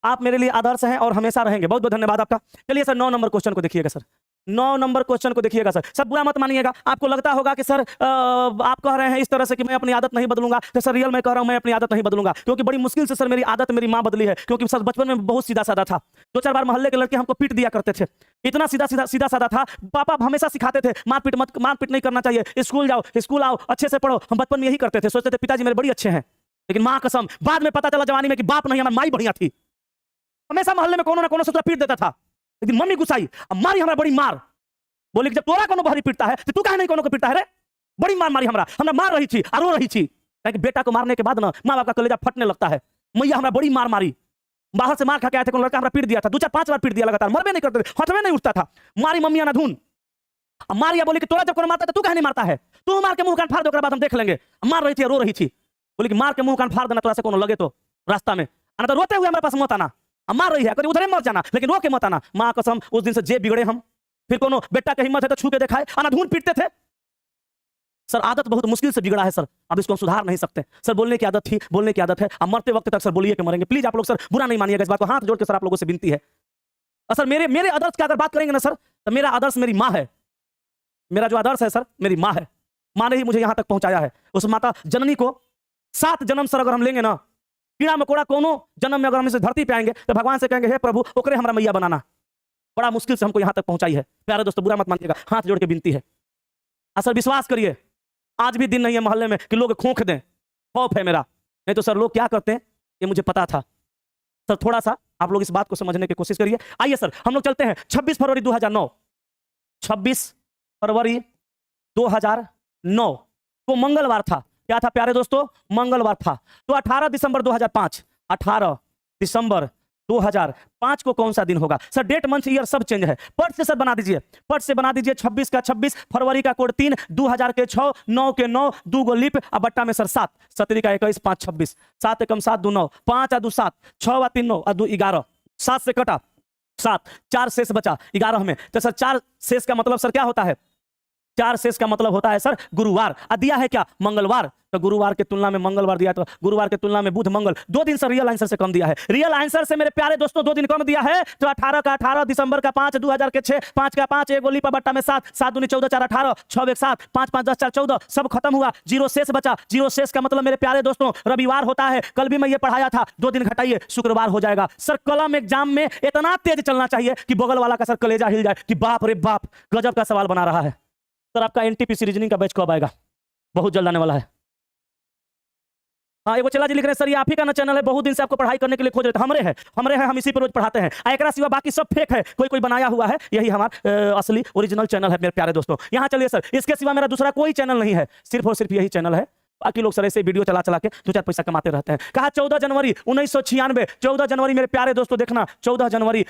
आप मेरे लिए आदर्श हैं और हमेशा रहेंगे, बहुत बहुत धन्यवाद आपका। चलिए सर 9 नंबर क्वेश्चन को देखिएगा सर, 9 नंबर क्वेश्चन को देखिएगा सर। सब बुरा मत मानिएगा। आपको लगता होगा कि सर आप कह रहे हैं इस तरह से कि मैं अपनी आदत नहीं बदलूंगा, तो सर रियल मैं कह रहा हूं मैं अपनी आदत नहीं बदलूंगा, क्योंकि बड़ी मुश्किल से सर मेरी आदत मेरी माँ बदली है। क्योंकि सर बचपन में बहुत सीधा साधा था, 2-4 बार मोहल्ले के लड़के हमको पीट दिया करते थे, इतना सीधा साधा था। पापा हमेशा सिखाते थे मारपीट नहीं करना चाहिए, स्कूल जाओ, स्कूल आओ, अच्छे से पढ़ो। हम बचपन में यही करते थे, सोचते थे पिताजी मेरे बड़ी अच्छे हैं, लेकिन माँ कसम बाद में पता चला जवानी में कि बाप नहीं, हमारी माई बढ़िया थी। हमेशा मोहल्ले में कोनो ना कोनो सोचता पीट देता था, लेकिन मम्मी गुस्साई, अब मारी हमारा बड़ी मार। बोली कि जब तोरा कोनो भारी पीटता है तो तू काहे नहीं कोनो को पीटता है रे? बड़ी मार मारी हमरा मार रही थी और रो रही थी, क्योंकि बेटा को मारने के बाद ना माँ बाप का कलेजा फटने लगता है। मैया हमरा बड़ी मार मारी, बाहर से मार खा के आए थे, कोनो लड़का हमरा पीट दिया था, 2-4-5 बार पीट दिया लगातार, मरबे नहीं करते थे, हटवे नहीं उठता था। मारी मम्मी ना धुन, मारिया बोली कि तोरा जब कोनो मारता है तू काहे नहीं मारता है? तू मार के मुंह कान फाड़ दे, ओकरा बाद हम देख लेंगे। मार रही थी, रो रही थी, बोली कि मार के मुंह कान फाड़ देना, तोरा से कोनो लगे तो रास्ता में आना, तो रोते हुए हमारे पास मत आना। मार रही है कभी उधर मत जाना, लेकिन रो के मत आना। माँ कसम उस दिन से जे बिगड़े हम। फिर कोनो बेटा का हिम्मत है तो छू के दिखाए, अनाधून पीटते थे। सर आदत बहुत मुश्किल से बिगड़ा है सर, अब इसको हम सुधार नहीं सकते। सर बोलने की आदत थी, बोलने की आदत है, अब मरते वक्त तक सर बोलिए कि मरेंगे। प्लीज आप लोग सर बुरा नहीं मानिएगा, इस बात को हाथ जोड़ के सर आप लोगों से विनती है। सर मेरे आदर्श की अगर बात करेंगे ना सर, तो मेरा आदर्श मेरी माँ है। मेरा जो आदर्श है सर मेरी माँ है। माँ ने ही मुझे यहाँ तक पहुंचाया है। उस माता जननी को 7 जन्म सर अगर हम लेंगे ना, कीड़ा मकोड़ा कोनो जन्म में अगर हम इसे धरती पे आएंगे तो भगवान से कहेंगे हे प्रभु ओकरे हमारा मैया बनाना। बड़ा मुश्किल से हमको यहाँ तक पहुंचाई है। प्यारे दोस्तों बुरा मत मानिएगा, हाथ जोड़ के विनती है। सर विश्वास करिए, आज भी दिन नहीं है मोहल्ले में कि लोग खोंख दें, खौफ है मेरा। नहीं तो सर लोग क्या करते हैं ये मुझे पता था। सर थोड़ा सा आप लोग इस बात को समझने की कोशिश करिए। आइए सर हम लोग चलते हैं 26 फरवरी 2009। 26 फरवरी 2009 को मंगलवार था। क्या था प्यारे दोस्तों? मंगलवार था। तो 18 दिसंबर 2005, 18 दिसंबर 2005 को कौन सा दिन होगा? सर डेट मंथ ईयर सब चेंज है। पट से सर बना दीजिए, पट से बना दीजिए। 26 का 26, फरवरी का कोड 3, 2000 के 6, 9 के 9, 2 गो लिप और बट्टा में सर 7, 17 का 21, 5 26, 7 एकम 7, 2 9, 5 और 2 7, 6 व 3 9 और 2 11, 7 से कटा 7, 4 शेष बचा 11 में। तो सर 4 शेष का मतलब सर क्या होता है? 4 शेष का मतलब होता है सर गुरुवार। दिया है क्या? मंगलवार। तो गुरुवार के तुलना में मंगलवार दिया, तो गुरुवार के तुलना में बुध मंगल 2 दिन से रियल आंसर से कम दिया है। रियल आंसर से मेरे प्यारे दोस्तों 2 दिन कम दिया है, तो 18 का 18, दिसंबर का 5, 2000 के 6, 5 का 5, एक गोली पर बट्टा में 7, 7 दूनी 14, 4 18, 6 1 7, 5 5 10 4 14, सब खत्म हुआ, जीरो शेष बचा। जीरो शेष का मतलब मेरे प्यारे दोस्तों रविवार होता है, कल भी मैं ये पढ़ाया था, 2 दिन घटाइए शुक्रवार हो जाएगा। सर कलम एग्जाम में इतना तेज चलना चाहिए कि बगल वाला का सर कलेजा हिल जाए कि बाप रे बाप गजब का सवाल बना रहा है। सर आपका एनटीपीसी रीजनिंग का बैच कब आएगा? बहुत जल्द आने वाला है। हाँ एगो चला जी लिख रहे हैं सर ये आप ही का ना चैनल है, बहुत दिन से आपको पढ़ाई करने के लिए खोज रहे थे। हमरे हैं, हम इसी पे रोज पढ़ाते हैं। एकरा सिवा बाकी सब फेक है, कोई कोई बनाया हुआ है, यही हमारा असली ओरिजिनल चैनल है मेरे प्यारे दोस्तों। यहाँ चलिए सर, इसके सिवा मेरा दूसरा कोई चैनल नहीं है, सिर्फ और सिर्फ यही चैनल है। बाकी लोग सर ऐसे वीडियो चला चला के 2-4 पैसा कमाते रहते हैं। कहा 14 जनवरी 1996, 14 जनवरी मेरे प्यारे दोस्तों देखना, 14 जनवरी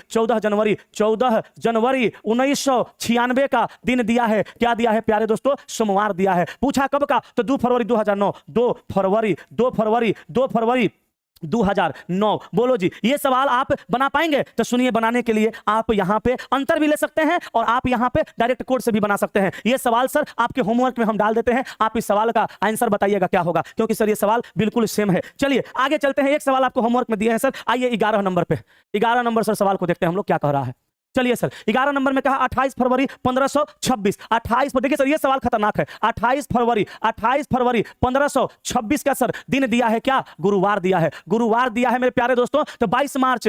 1996 का दिन दिया है। क्या दिया है प्यारे दोस्तों? सोमवार दिया है। पूछा कब का? तो 2 फरवरी 2009, 2 फरवरी 2009। बोलो जी ये सवाल आप बना पाएंगे? तो सुनिए, बनाने के लिए आप यहाँ पे अंतर भी ले सकते हैं और आप यहाँ पे डायरेक्ट कोड से भी बना सकते हैं। ये सवाल सर आपके होमवर्क में हम डाल देते हैं, आप इस सवाल का आंसर बताइएगा क्या होगा, क्योंकि सर ये सवाल बिल्कुल सेम है। चलिए आगे चलते हैं, एक सवाल आपको होमवर्क में दिए हैं सर। आइए 11 नंबर पे, 11 नंबर सर सवाल को देखते हैं हम लोग क्या कह रहा है। चलिए सर 11 नंबर में कहा 28 फरवरी 1526। 28 देखिए सर ये सवाल खतरनाक है। 28 फरवरी 1526 का सर दिन दिया है क्या? गुरुवार दिया है। गुरुवार दिया है मेरे प्यारे दोस्तों। तो 22 मार्च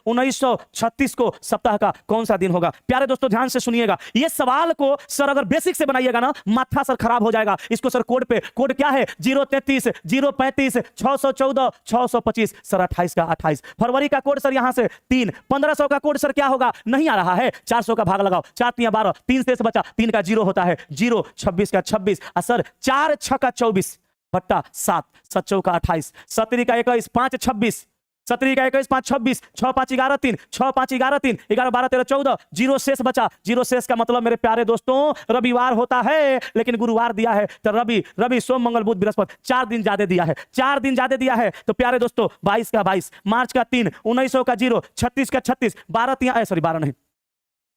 1936 को सप्ताह का कौन सा दिन होगा? प्यारे दोस्तों ध्यान से सुनिएगा, ये सवाल को सर अगर बेसिक से बनाइएगा ना माथा सर खराब हो जाएगा। इसको सर कोड पे, कोड क्या है? 033 035 614 625 सर 28 का 28। फरवरी का कोड सर यहां से 3। 1500 का कोड सर क्या होगा? नहीं आ रहा है, 400 का भाग लगाओ, 4 3 12, 3 शेष बचा, 3 का 0 होता है 0, 26 का 26 और सर 4 6 का 24 बट्टा 7, 7 4 का 28, 17 का 21, 5 26, 17 का 21, 5 26, 6 5 11 3, 6 5 11 3, 11 12 13 14, 0 शेष बचा। 0 शेष का मतलब मेरे प्यारे दोस्तों रविवार होता है, लेकिन गुरुवार दिया है। तो रवि सोम मंगल बुध बृहस्पति 4 दिन ज्यादा दिया है, 4 दिन ज्यादा दिया है। तो प्यारे दोस्तों 22 का 22, मार्च का 3, 1900 का 0, 36 का 36, 12 नहीं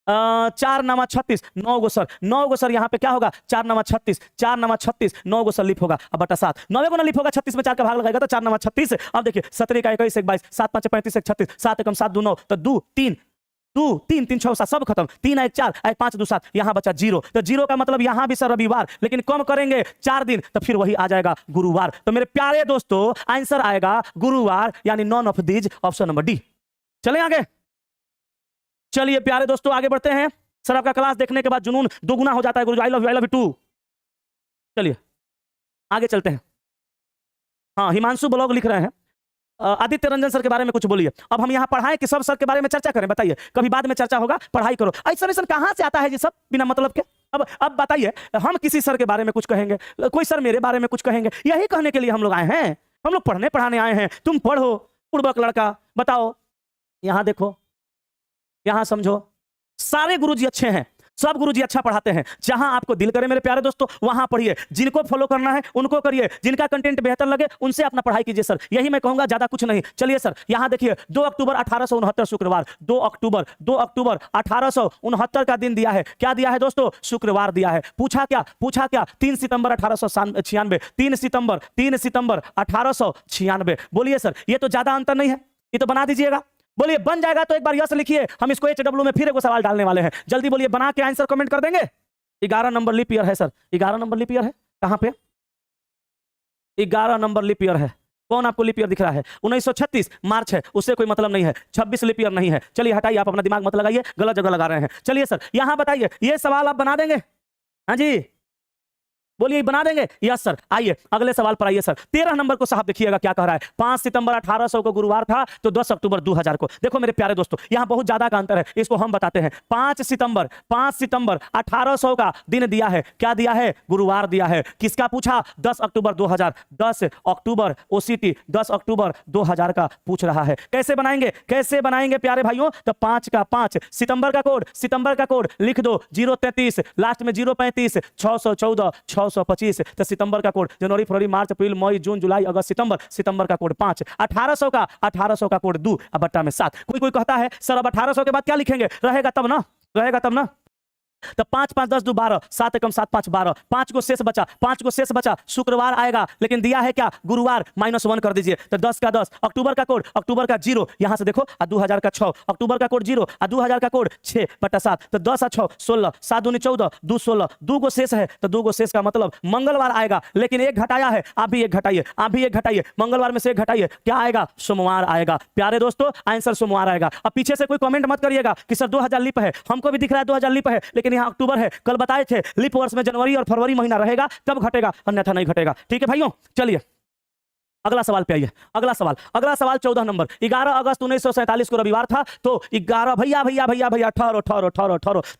4 9 36, 9 गो सर, 9 गो सर यहाँ पे क्या होगा? 4 9 36, 4 9 36, 9 गो सर लिप होगा अब बटा 7, 9 को ना लिप होगा, 36 में 4 का भाग लगाएगा तो 4 9 36। अब देखिए 17 का 21 1 22, 7 5 35 1 36, 7 1 7 2 9, तो 2 3 3 6 7 सब खत्म, 3 1 4 1 5 2 7, यहाँ बचा 0। तो 0 का मतलब यहाँ भी सर रविवार, लेकिन कम करेंगे 4 दिन तो फिर वही आ जाएगा गुरुवार। तो मेरे प्यारे दोस्तों आंसर आएगा गुरुवार, यानी none of these, option number D. चलें आगे। चलिए प्यारे दोस्तों आगे बढ़ते हैं। सर आपका क्लास देखने के बाद जुनून दोगुना हो जाता है गुरुजी, आई लव यू टू। चलिए आगे चलते हैं। हाँ हिमांशु ब्लॉग लिख रहे हैं आदित्य रंजन सर के बारे में कुछ बोलिए। अब हम यहाँ पढ़ाएं कि सब सर के बारे में चर्चा करें? बताइए, कभी बाद में चर्चा होगा, पढ़ाई करो। ऐसा सर कहाँ से आता है जी सब बिना मतलब के? अब बताइए, हम किसी सर के बारे में कुछ कहेंगे, कोई सर मेरे बारे में कुछ कहेंगे, यही कहने के लिए हम लोग आए हैं। हम लोग पढ़ने पढ़ाने आए हैं। तुम पढ़ो पूर्वक लड़का, बताओ यहाँ देखो, यहाँ समझो, सारे गुरुजी अच्छे हैं, सब गुरुजी अच्छा पढ़ाते हैं। जहां आपको दिल करे मेरे प्यारे दोस्तों वहां पढ़िए, जिनको फॉलो करना है उनको करिए, जिनका कंटेंट बेहतर लगे उनसे अपना पढ़ाई कीजिए सर, यही मैं कहूंगा, ज्यादा कुछ नहीं। चलिए सर यहाँ देखिए 2 अक्टूबर 1869 शुक्रवार, 2 अक्टूबर 1869 का दिन दिया है। क्या दिया है दोस्तों? शुक्रवार दिया है। पूछा क्या? 3 सितंबर 1896, 3 सितंबर 1896। बोलिए सर ये तो ज्यादा अंतर नहीं है, ये तो बना दीजिएगा। बोलिए बन जाएगा तो एक बार यस लिखिए, हम इसको HW में फिर एक सवाल डालने वाले हैं। जल्दी बोलिए, बना के आंसर कमेंट कर देंगे। 11 नंबर लीप ईयर है सर, 11 नंबर लीप ईयर है। कहां पे? 11 नंबर लीप ईयर है। कौन आपको लीप ईयर दिख रहा है? 1936 मार्च है, उससे कोई मतलब नहीं है। 26 लीप ईयर नहीं है। चलिए हटाइए, आप अपना दिमाग मत लगाइए, गलत जगह लगा रहे हैं। चलिए सर यहां बताइए, ये सवाल आप बना देंगे? हाँ जी बोलिए बना देंगे? Yes sir. आइए अगले सवाल पर आइए सर। 13 नंबर को साहब देखिएगा क्या कह रहा है। 5 सितंबर 1800 को गुरुवार था, तो 10 अक्टूबर 2000 को। देखो मेरे प्यारे दोस्तों यहां बहुत ज्यादा का अंतर है, इसको हम बताते हैं। 5 सितंबर 1800 का दिन दिया है। क्या दिया है? गुरुवार दिया है। किसका पूछा? 10 अक्टूबर 2000, 10 अक्टूबर OCT 10 अक्टूबर 2000 का पूछ रहा है। कैसे बनाएंगे प्यारे भाइयों? तो 5 का 5, सितंबर का कोड लिख दो 033, लास्ट में 035, 614 625। तो सितंबर का कोड जनवरी फरवरी मार्च अप्रैल मई जून जुलाई अगस्त सितंबर का कोड 5, 1800 का कोड 2 अब बट्टा में 7। कोई कहता है सर अब 1800 के बाद क्या लिखेंगे? रहेगा तब ना तो 5 5 10 2 12, 7 एकम 7 5 12, 5 को शेष बचा, 5 को शेष बचा, शुक्रवार आएगा, लेकिन दिया है क्या, गुरुवार, -1 कर दीजिए। तो 10 का 10, अक्टूबर का कोड, अक्टूबर का 0, यहां से देखो, 2000 का 6, अक्टूबर का कोड 0, 2000 का कोड 6/7, तो 10 और 6 16, 7 दूनी 14, 2 16, 2 को शेष है, तो 2 को शेष का मतलब मंगलवार आएगा, लेकिन एक घटाया है, आप भी एक घटाइए, आप भी एक घटाइए, मंगलवार में से एक घटाइए, क्या आएगा, सोमवार आएगा। प्यारे दोस्तों, आंसर सोमवार आएगा। अब पीछे से कोई कमेंट मत करिएगा कि सर 2000 लीप है, हमको भी दिख रहा है 2000 लीप है, लेकिन यहाँ अक्टूबर है, कल बताए थे लीप वर्ष में जनवरी और फरवरी महीना रहेगा, तब घटेगा, अन्यथा नहीं घटेगा। ठीक है भाइयों, चलिए अगला सवाल पे आइए। अगला सवाल 14 नंबर। 11 अगस्त 1947 को रविवार था, तो 11 भैया ठहरो,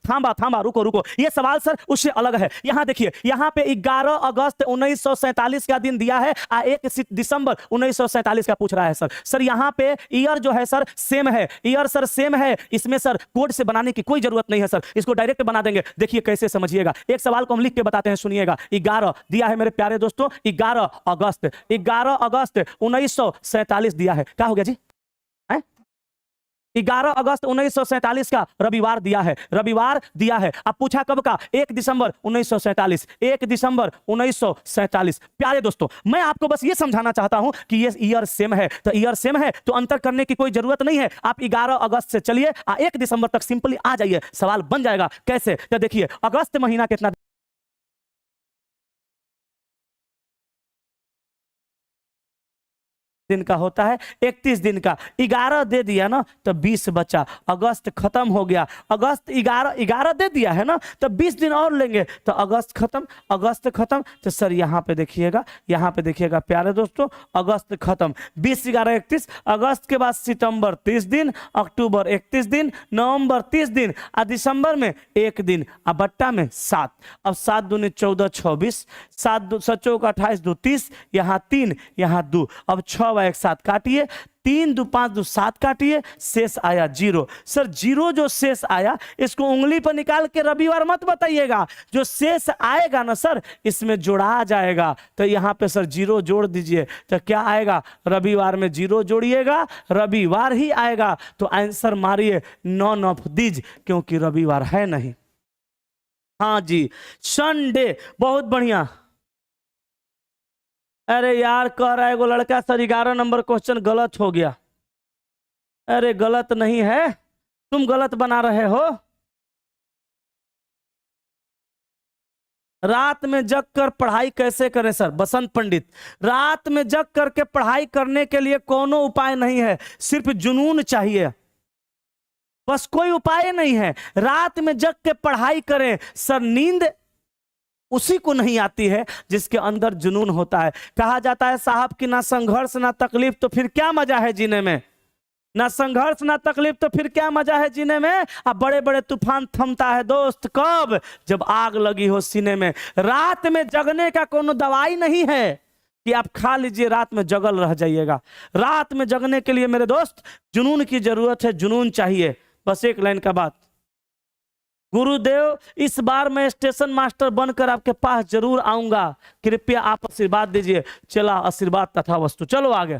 थामा रुको। ये सवाल सर उससे अलग है। यहां देखिए, यहां पे 11 अगस्त 1947 का दिन दिया है, 1 दिसंबर 1947 का पूछ रहा है सर यहां पे ईयर जो है सर सेम है, ईयर सर सेम है, इसमें सर कोड से बनाने की कोई जरूरत नहीं है सर, इसको डायरेक्ट बना देंगे। देखिए कैसे समझिएगा, एक सवाल को हम लिख के बताते हैं, सुनिएगा। 11 दिया है मेरे प्यारे दोस्तों, 11 अगस्त 1947 दिया है, क्या हो गया जी, 11 अगस्त 1947 का रविवार दिया है, अब पूछा कब का, 1 दिसंबर 1947, 1 दिसंबर 1947। प्यारे दोस्तों, मैं आपको बस ये समझाना चाहता हूं कि ये ईयर सेम है, तो ईयर सेम है तो अंतर करने की कोई जरूरत नहीं है। आप 11 अगस्त से चलिए 1 दिसंबर तक सिंपली आ जाइए, सवाल बन जाएगा। कैसे, तो देखिए अगस्त महीना कितना दिन का होता है, 31 दिन का, 11 दे दिया ना तो 20 बचा, अगस्त खत्म हो गया। अगस्त 11 दे दिया है ना, तो 20 दिन और लेंगे तो अगस्त खत्म। तो सर यहाँ पे देखिएगा प्यारे दोस्तों, अगस्त खत्म, 20 11 31, अगस्त के बाद सितंबर 30 दिन, अक्टूबर 31 दिन, नवंबर 30 दिन, और दिसंबर में 1 दिन, और बट्टा में 7। अब 7 दूनी 14 26, 7 7 28 2 30, यहाँ 3 यहाँ 2, अब 6 एक साथ काटिए, 3 2 5 2 7 काटिए, शेष आया 0। सर 0 जो शेष आया, इसको उंगली पर निकाल के रविवार मत बताइएगा, जो शेष आएगा ना सर इसमें जोड़ा जाएगा। तो यहां पे सर 0 जोड़ दीजिए, तो क्या आएगा, रविवार में 0 जोड़िएगा, रविवार ही आएगा। तो आंसर मारिए नॉन ऑफ दीज, क्योंकि रविवार है नहीं। हाँ जी, संडे, बहुत बढ़िया। अरे यार, कह रहा है वो लड़का सर 11 नंबर क्वेश्चन गलत हो गया। अरे गलत नहीं है, तुम गलत बना रहे हो। रात में जग कर पढ़ाई कैसे करें सर, बसंत पंडित। रात में जग करके पढ़ाई करने के लिए कोनो उपाय नहीं है, सिर्फ जुनून चाहिए, बस कोई उपाय नहीं है। रात में जग के पढ़ाई करें सर, नींद उसी को नहीं आती है जिसके अंदर जुनून होता है। कहा जाता है साहब कि ना संघर्ष ना तकलीफ तो फिर क्या मजा है जीने में, ना संघर्ष ना तकलीफ तो फिर क्या मजा है जीने में। अब बड़े बड़े तूफान थमता है दोस्त कब, जब आग लगी हो सीने में। रात में जगने का कोनो दवाई नहीं है कि आप खा लीजिए रात में जगल रह जाइएगा। रात में जगने के लिए मेरे दोस्त जुनून की जरूरत है, जुनून चाहिए। बस एक लाइन का बात, गुरुदेव इस बार मैं स्टेशन मास्टर बनकर आपके पास जरूर आऊंगा, कृपया आप आशीर्वाद दीजिए। चला आशीर्वाद तथा वस्तु, चलो आगे।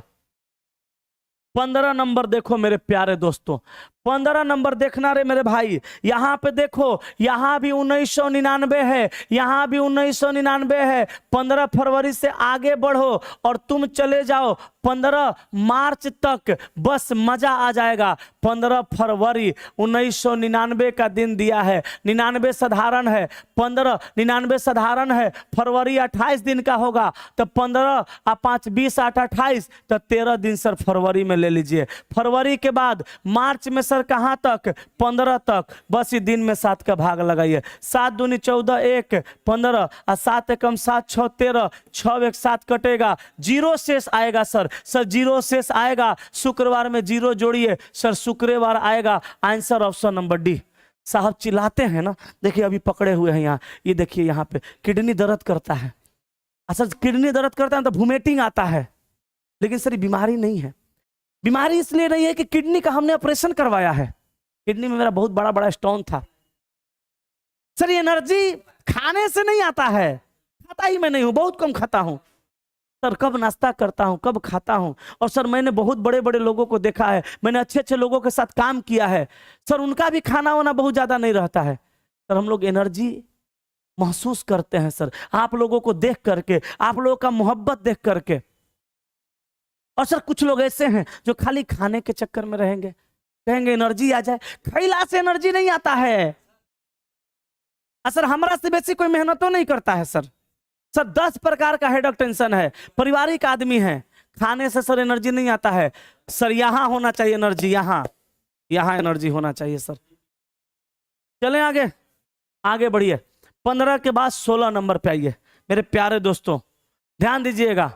15 नंबर देखो मेरे प्यारे दोस्तों, 15 नंबर देखना रे मेरे भाई। यहां पे देखो, यहां भी 1999 है, यहां भी 1999 है। 15 फरवरी से आगे बढ़ो और तुम चले जाओ 15 मार्च तक, बस मजा आ जाएगा। 15 फरवरी 1999 का दिन दिया है, 99 साधारण है, 15 99 साधारण है, फरवरी 28 दिन का होगा, तो 15 और 5 20 8 28, तो 13 दिन सर फरवरी में ले लीजिए। फरवरी के बाद मार्च में सर कहां तक, 15 तक, बस ये दिन में 7 का भाग लगाइए। 7 दूनी 14 1 15, और 7 एकम 7 6 13, 6 1 7 कटेगा, 0 शेष आएगा सर 0 शेष आएगा। शुक्रवार में 0 जोड़िए सर, शुक्रवार आएगा। Answer option number D. साहब चिल्लाते हैं ना, देखिए अभी पकड़े हुए हैं यहाँ, ये देखिए यहाँ पे किडनी दर्द करता है। सर किडनी दर्द करता है तो वोमिटिंग आता है, लेकिन सर बीमारी नहीं है। बीमारी इसलिए नहीं है कि किडनी का हमने ऑपरेशन करवाया है, किडनी में मेरा बहुत बड़ा बड़ा स्टोन था। सर ये एनर्जी खाने से नहीं आता है, खाता ही मैं नहीं हूं, बहुत कम खाता हूं सर। कब नाश्ता करता हूं, कब खाता हूं। और सर मैंने बहुत बड़े बड़े लोगों को देखा है, मैंने अच्छे अच्छे लोगों के साथ काम किया है सर, उनका भी खाना वाना बहुत ज्यादा नहीं रहता है। सर हम लोग एनर्जी महसूस करते हैं सर, आप लोगों को देख करके, आप लोगों का मोहब्बत देख करके। और सर कुछ लोग ऐसे हैं जो खाली खाने के चक्कर में रहेंगे, कहेंगे एनर्जी आ जाए, खैला से एनर्जी नहीं आता है। सर हमारा से बेसी कोई मेहनत तो नहीं करता है सर। सर 10 प्रकार का हेडेक टेंशन है, पारिवारिक आदमी है, खाने से सर एनर्जी नहीं आता है। सर यहाँ होना चाहिए एनर्जी, यहाँ एनर्जी होना चाहिए सर। चलें आगे, आगे बढ़िए। 15 के बाद 16 नंबर पे आइए मेरे प्यारे दोस्तों, ध्यान दीजिएगा।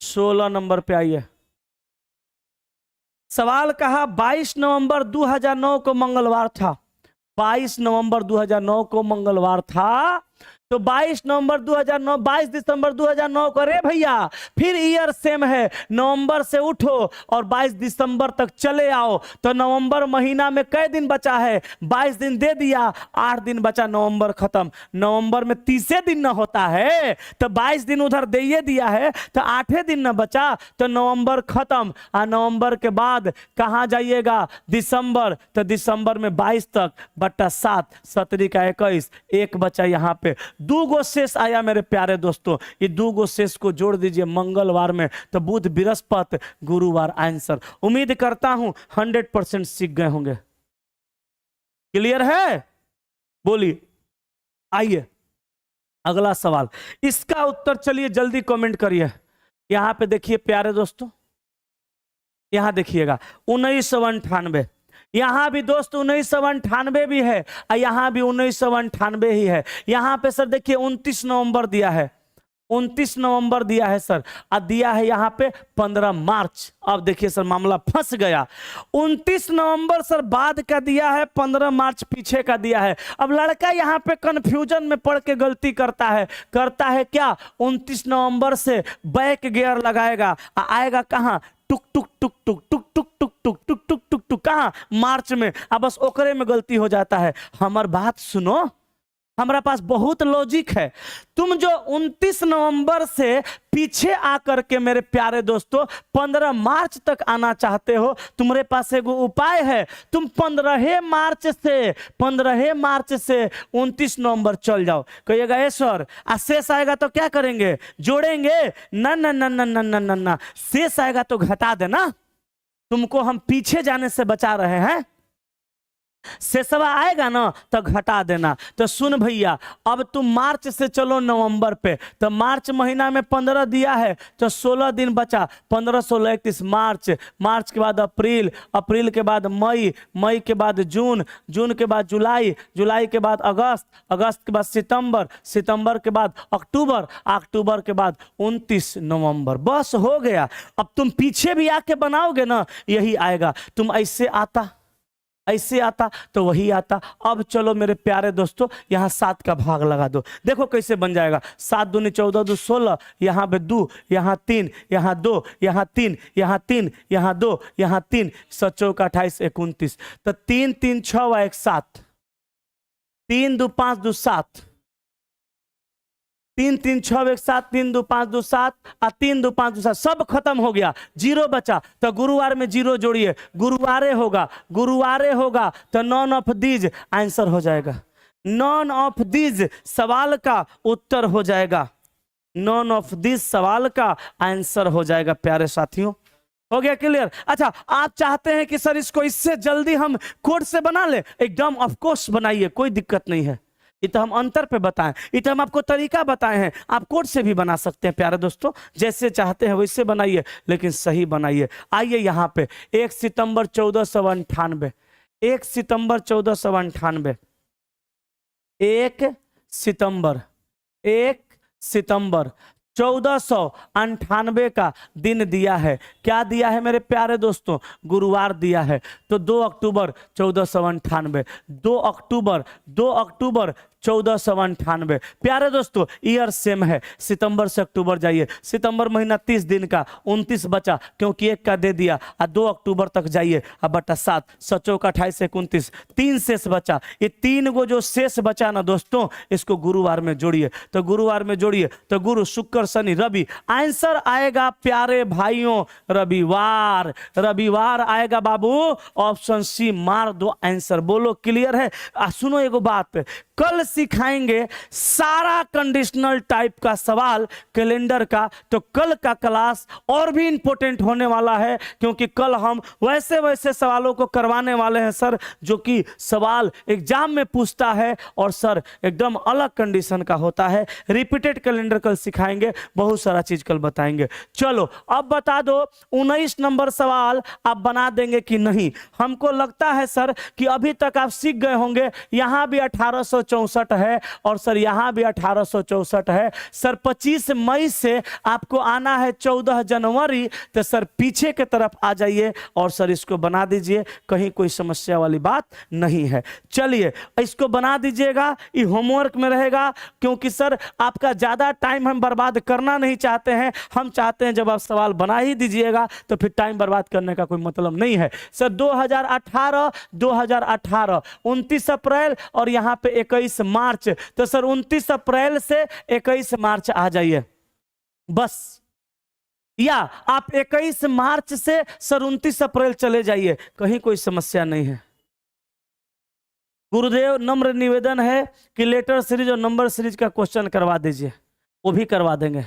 16 नंबर पे आइए। सवाल कहा 22 नवंबर 2009 को मंगलवार था। 22 नवंबर 2009 को मंगलवार था, तो 22 नवंबर 2009, 22 दिसंबर 2009 को, अरे भैया फिर ईयर सेम है, नवंबर से उठो और 22 दिसंबर तक चले आओ। तो नवंबर महीना में कई दिन बचा है? 22 दिन दे दिया, 8 दिन बचा, नवंबर खत्म। नवंबर में 30 दिन न होता है, तो 22 दिन उधर दे दिया है, तो 8 दिन न बचा, तो नवंबर खत्म। नवंबर के बाद कहाँ जाइएगा? दिसंबर, तो दिसंबर में 22 तक बट्टा 7, 17 का 21, एक बचा यहाँ पे। 2 गो शेष आया मेरे प्यारे दोस्तों, ये 2 गो शेष को जोड़ दीजिए मंगलवार में, तो बुध बृहस्पति गुरुवार आंसर। उम्मीद करता हूं 100% सीख गए होंगे। क्लियर है? बोलिए। आइए अगला सवाल, इसका उत्तर चलिए जल्दी कमेंट करिए। यहां पे देखिए प्यारे दोस्तों, यहां देखिएगा 1998, यहां भी दोस्त 1998 भी है, और यहां भी 1998 ही है। यहां पे सर देखिए 29 नवंबर दिया है, 29 नवंबर दिया है सर, और दिया है यहां पे 15 मार्च। अब देखिए सर मामला फंस गया। 29 नवंबर सर बाद का दिया है, 15 मार्च पीछे का दिया है। अब लड़का यहां पे कंफ्यूजन में पड़ के गलती करता है क्या? 29 नवंबर से बैक गियर लगाएगा, आएगा कहां? टुक टुक टुक टुक टुक टुक टुक टुक टुक टुक टुक टुक कहां? मार्च में। अब बस ओकरे में गलती हो जाता है। हमार बात सुनो, हमारा पास बहुत लॉजिक है। तुम जो 29 नवंबर से पीछे आकर के मेरे प्यारे दोस्तों 15 मार्च तक आना चाहते हो, तुम्हारे पास एक उपाय है। तुम 15 मार्च से 29 नवंबर चल जाओ। कहिएगा ए सर शेष आएगा तो क्या करेंगे? जोड़ेंगे? ना ना ना ना ना ना ना ना, शेष आएगा तो घटा देना। तुमको हम पीछे जाने से बचा रहे हैं, शेषवा आएगा ना तो घटा देना। तो सुन भैया, अब तुम मार्च से चलो नवंबर पे, तो मार्च महीना में 15 दिया है, तो 16 दिन बचा, 15, 16, 31 मार्च, मार्च के बाद अप्रैल, अप्रैल के बाद मई, मई के बाद जून, जून के बाद जुलाई, जुलाई के बाद अगस्त, अगस्त के बाद सितंबर, सितंबर के बाद अक्टूबर, अक्टूबर के बाद 29 नवंबर। बस हो गया। अब तुम पीछे भी आके बनाओगे ना, यही आएगा। तुम ऐसे आता तो वही आता। अब चलो मेरे प्यारे दोस्तों, यहाँ 7 का भाग लगा दो, देखो कैसे बन जाएगा। 7 दूनी 14, 2 16, यहाँ पे 2, यहाँ 3, यहाँ 2, यहाँ 3, यहाँ 3, यहाँ 2, यहाँ 3, 7 चौका 28, 29, तो 3 3 6 1 7, 3 2 5 2 7, 3 3 6 1 7, 3 2 5 2 7, और 3 2 5 2 7, सब खत्म हो गया, 0 बचा। तो गुरुवार में 0 जोड़िए, गुरुवारे होगा, गुरुवारे होगा, तो नॉन ऑफ दीज आंसर हो जाएगा। नॉन ऑफ दीज सवाल का उत्तर हो जाएगा, नॉन ऑफ दीज सवाल का आंसर हो जाएगा प्यारे साथियों। हो गया क्लियर? अच्छा, आप चाहते हैं कि सर इसको इससे जल्दी हम कोड से बना ले, एकदम ऑफ कोर्स बनाइए, कोई दिक्कत नहीं है। ये तो हम अंतर पे बताएं, ये तो हम आपको तरीका बताए हैं। आप कोड से भी बना सकते हैं प्यारे दोस्तों, जैसे चाहते हैं वैसे बनाइए, लेकिन सही बनाइए। आइए यहाँ पे 1 सितंबर 1498, 1 सितंबर 1498, 1 सितंबर 1498 का दिन दिया है। क्या दिया है मेरे प्यारे दोस्तों? गुरुवार दिया है। तो 2 अक्टूबर 1498, 2 अक्टूबर 1498। प्यारे दोस्तों ईयर सेम है, सितंबर से अक्टूबर जाइए, सितंबर महीना 30 दिन का, 29 बचा क्योंकि एक का दे दिया, 2 अक्टूबर तक जाइए, अब बटा 7, 7 का 28 से 29, 3 शेष बचा। ये 3 को जो शेष बचा ना दोस्तों, इसको गुरुवार में जोड़िए, तो गुरुवार में जोड़िए तो गुरु शुक्र शनि रवि, आंसर आएगा प्यारे भाइयों रविवार। रविवार आएगा बाबू, ऑप्शन सी मार दो आंसर। बोलो क्लियर है? सुनो एगो बात, कल सिखाएंगे सारा कंडीशनल टाइप का सवाल कैलेंडर का, तो कल का क्लास और भी इंपॉर्टेंट होने वाला है, क्योंकि कल हम वैसे वैसे सवालों को करवाने वाले हैं सर, जो कि सवाल एग्जाम में पूछता है और सर एकदम अलग कंडीशन का होता है। रिपीटेड कैलेंडर कल सिखाएंगे, बहुत सारा चीज कल बताएंगे। चलो अब बता दो 19 नंबर सवाल आप बना देंगे कि नहीं? हमको लगता है सर कि अभी तक आप सीख गए होंगे। यहां भी 1864 है और सर यहां भी 1864 है। सर 25 मई से आपको आना है 14 जनवरी, तो सर पीछे के तरफ आ जाइए और सर इसको बना दीजिए, कहीं कोई समस्या वाली बात नहीं है। चलिए इसको बना दीजिएगा, ये होमवर्क में रहेगा, क्योंकि सर आपका ज्यादा टाइम हम बर्बाद करना नहीं चाहते हैं। हम चाहते हैं जब आप सवाल बना ही दीजिएगा तो फिर टाइम बर्बाद करने का कोई मतलब नहीं है। सर 2018 29 अप्रैल और यहां पे 21 मार्च, तो सर 29 अप्रैल से 21 मार्च आ जाइए बस, या आप 21 मार्च से सर 29 अप्रैल चले जाइए, कहीं कोई समस्या नहीं है। गुरुदेव नम्र निवेदन है कि लेटर सीरीज और नंबर सीरीज का क्वेश्चन करवा दीजिए, वो भी करवा देंगे,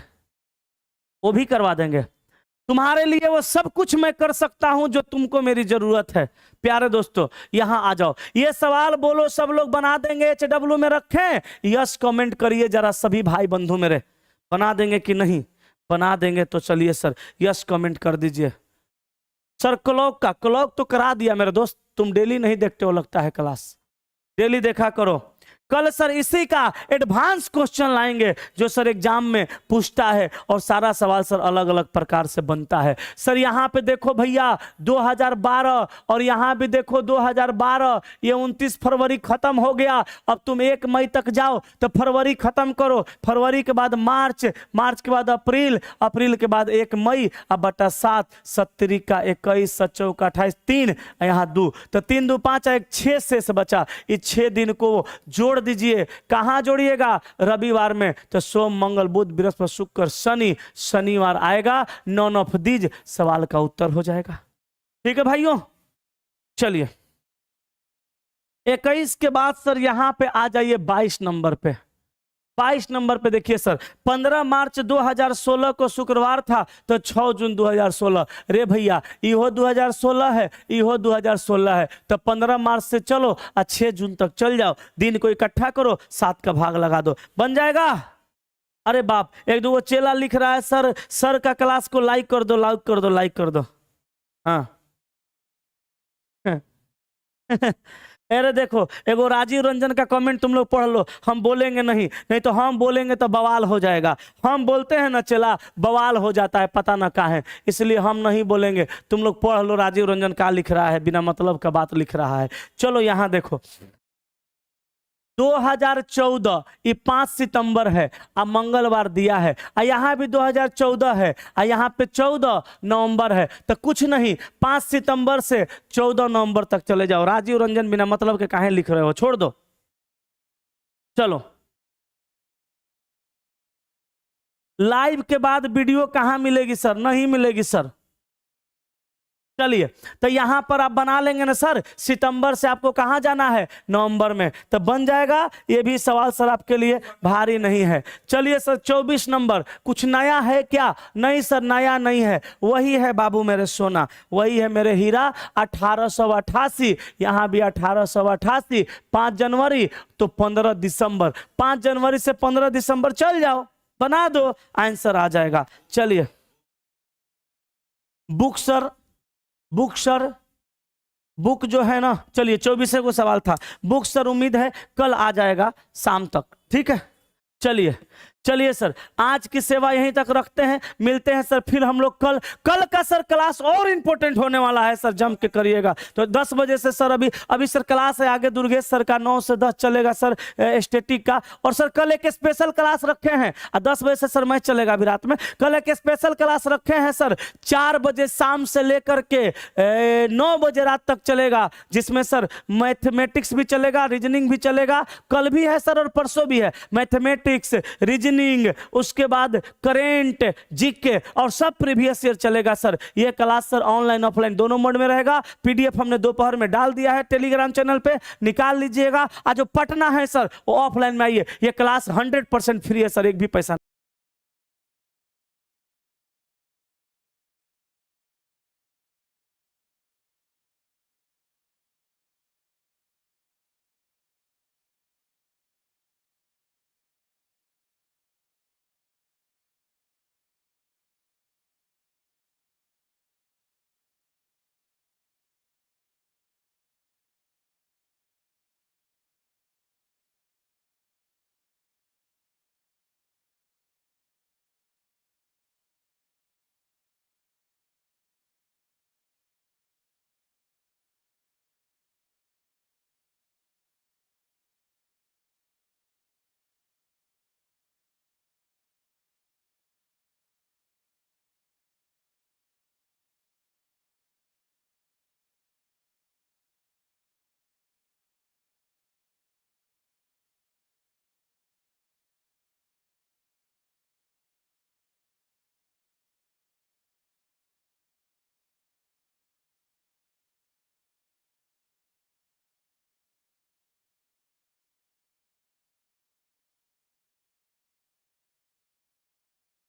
वो भी करवा देंगे। तुम्हारे लिए वो सब कुछ मैं कर सकता हूं जो तुमको मेरी जरूरत है। प्यारे दोस्तों यहां आ जाओ, ये सवाल बोलो सब लोग बना देंगे, HW में रखें, यस कमेंट करिए जरा सभी भाई बंधु मेरे, बना देंगे कि नहीं? बना देंगे तो चलिए सर यस कमेंट कर दीजिए। सर क्लॉक का, क्लॉक तो करा दिया मेरे दोस्त, तुम डेली नहीं देखते हो लगता है क्लास, डेली देखा करो। कल सर इसी का एडवांस क्वेश्चन लाएंगे जो सर एग्जाम में पूछता है और सारा सवाल सर अलग अलग प्रकार से बनता है। सर यहाँ पे देखो भैया 2012 और यहाँ भी देखो 2012, ये 29 फरवरी खत्म हो गया। अब तुम 1 मई तक जाओ तो फरवरी खत्म करो, फरवरी के बाद मार्च, मार्च के बाद अप्रैल, अप्रैल के बाद 1 मई, अब बटा 7, 70 का 21, 7 का 28, 3 यहाँ 2, तो 3 2 5, 1 6 शेष बचा। इस 6 दिन को जोड़ दीजिए, कहां जोड़िएगा? रविवार में, तो सोम मंगल बुध बृहस्पति शुक्र शनि, शनिवार आएगा, नॉन ऑफ दीज सवाल का उत्तर हो जाएगा। ठीक है भाइयों, चलिए 21 के बाद सर यहां पे आ जाइए 22 नंबर पे। 22 नंबर पे देखिए सर 15 मार्च 2016 को शुक्रवार था, तो 6 जून 2016, रे भैया इहो 2016 है, इहो 2016 है, तो 15 मार्च से चलो और 6 जून तक चल जाओ, दिन को इकट्ठा करो, 7 का भाग लगा दो, बन जाएगा। अरे बाप, एक दो चेला लिख रहा है सर, सर का क्लास को लाइक कर दो, लाइक कर दो, लाइक कर दो। हाँ अरे देखो एगो राजीव रंजन का कमेंट तुम लोग पढ़ लो, हम बोलेंगे नहीं, नहीं तो हम बोलेंगे तो बवाल हो जाएगा। हम बोलते हैं ना चला, बवाल हो जाता है, पता ना क्या है, इसलिए हम नहीं बोलेंगे। तुम लोग पढ़ लो राजीव रंजन क्या लिख रहा है, बिना मतलब का बात लिख रहा है। चलो यहाँ देखो 2014 ये 5 सितंबर है, अब मंगलवार दिया है, यहाँ भी 2014 है, यहाँ पे 14 नवंबर है, तो कुछ नहीं 5 सितंबर से 14 नवंबर तक चले जाओ। राजीव रंजन बिना मतलब के काहे लिख रहे हो, छोड़ दो। चलो लाइव के बाद वीडियो कहाँ मिलेगी सर? नहीं मिलेगी सर। चलिए तो यहां पर आप बना लेंगे ना सर, सितंबर से आपको कहां जाना है? नवंबर में, तो बन जाएगा। ये भी सवाल सर आपके लिए भारी नहीं है। चलिए सर 24 नंबर, कुछ नया है क्या? नहीं सर नया नहीं है, वही है बाबू मेरे सोना, वही है मेरे हीरा, 1888, यहां भी 1888, 5 जनवरी तो 15 दिसंबर, 5 जनवरी से 15 दिसंबर चल जाओ, बना दो, आंसर आ जाएगा। चलिए book sir, book sir, book जो है ना, चलिए 24 को सवाल था, बुक सर उम्मीद है कल आ जाएगा शाम तक, ठीक है। चलिए चलिए सर, आज की सेवा यहीं तक रखते हैं, मिलते हैं सर फिर हम लोग कल। कल का सर क्लास और इंपॉर्टेंट होने वाला है सर, जम के करिएगा। तो 10 बजे से सर अभी सर क्लास है आगे, दुर्गेश सर का 9 से 10 चलेगा सर स्टैटिक का। और सर कल एक स्पेशल क्लास रखे हैं, 10 बजे से सर मैच चलेगा अभी रात में। कल एक स्पेशल क्लास रखे हैं सर 4 बजे शाम से लेकर के 9 बजे रात तक चलेगा, जिसमें सर मैथमेटिक्स भी चलेगा, रीजनिंग भी चलेगा। कल भी है सर और परसों भी है, मैथमेटिक्स, रीजनिंग, उसके बाद करेंट, जीके और सब प्रीवियस ईयर चलेगा सर। ये क्लास सर ऑनलाइन ऑफलाइन दोनों मोड में रहेगा। पीडीएफ हमने दोपहर में डाल दिया है टेलीग्राम चैनल पे, निकाल लीजिएगा। आज जो पटना है सर वो ऑफलाइन में आइए, ये क्लास 100% फ्री है सर, एक भी पैसा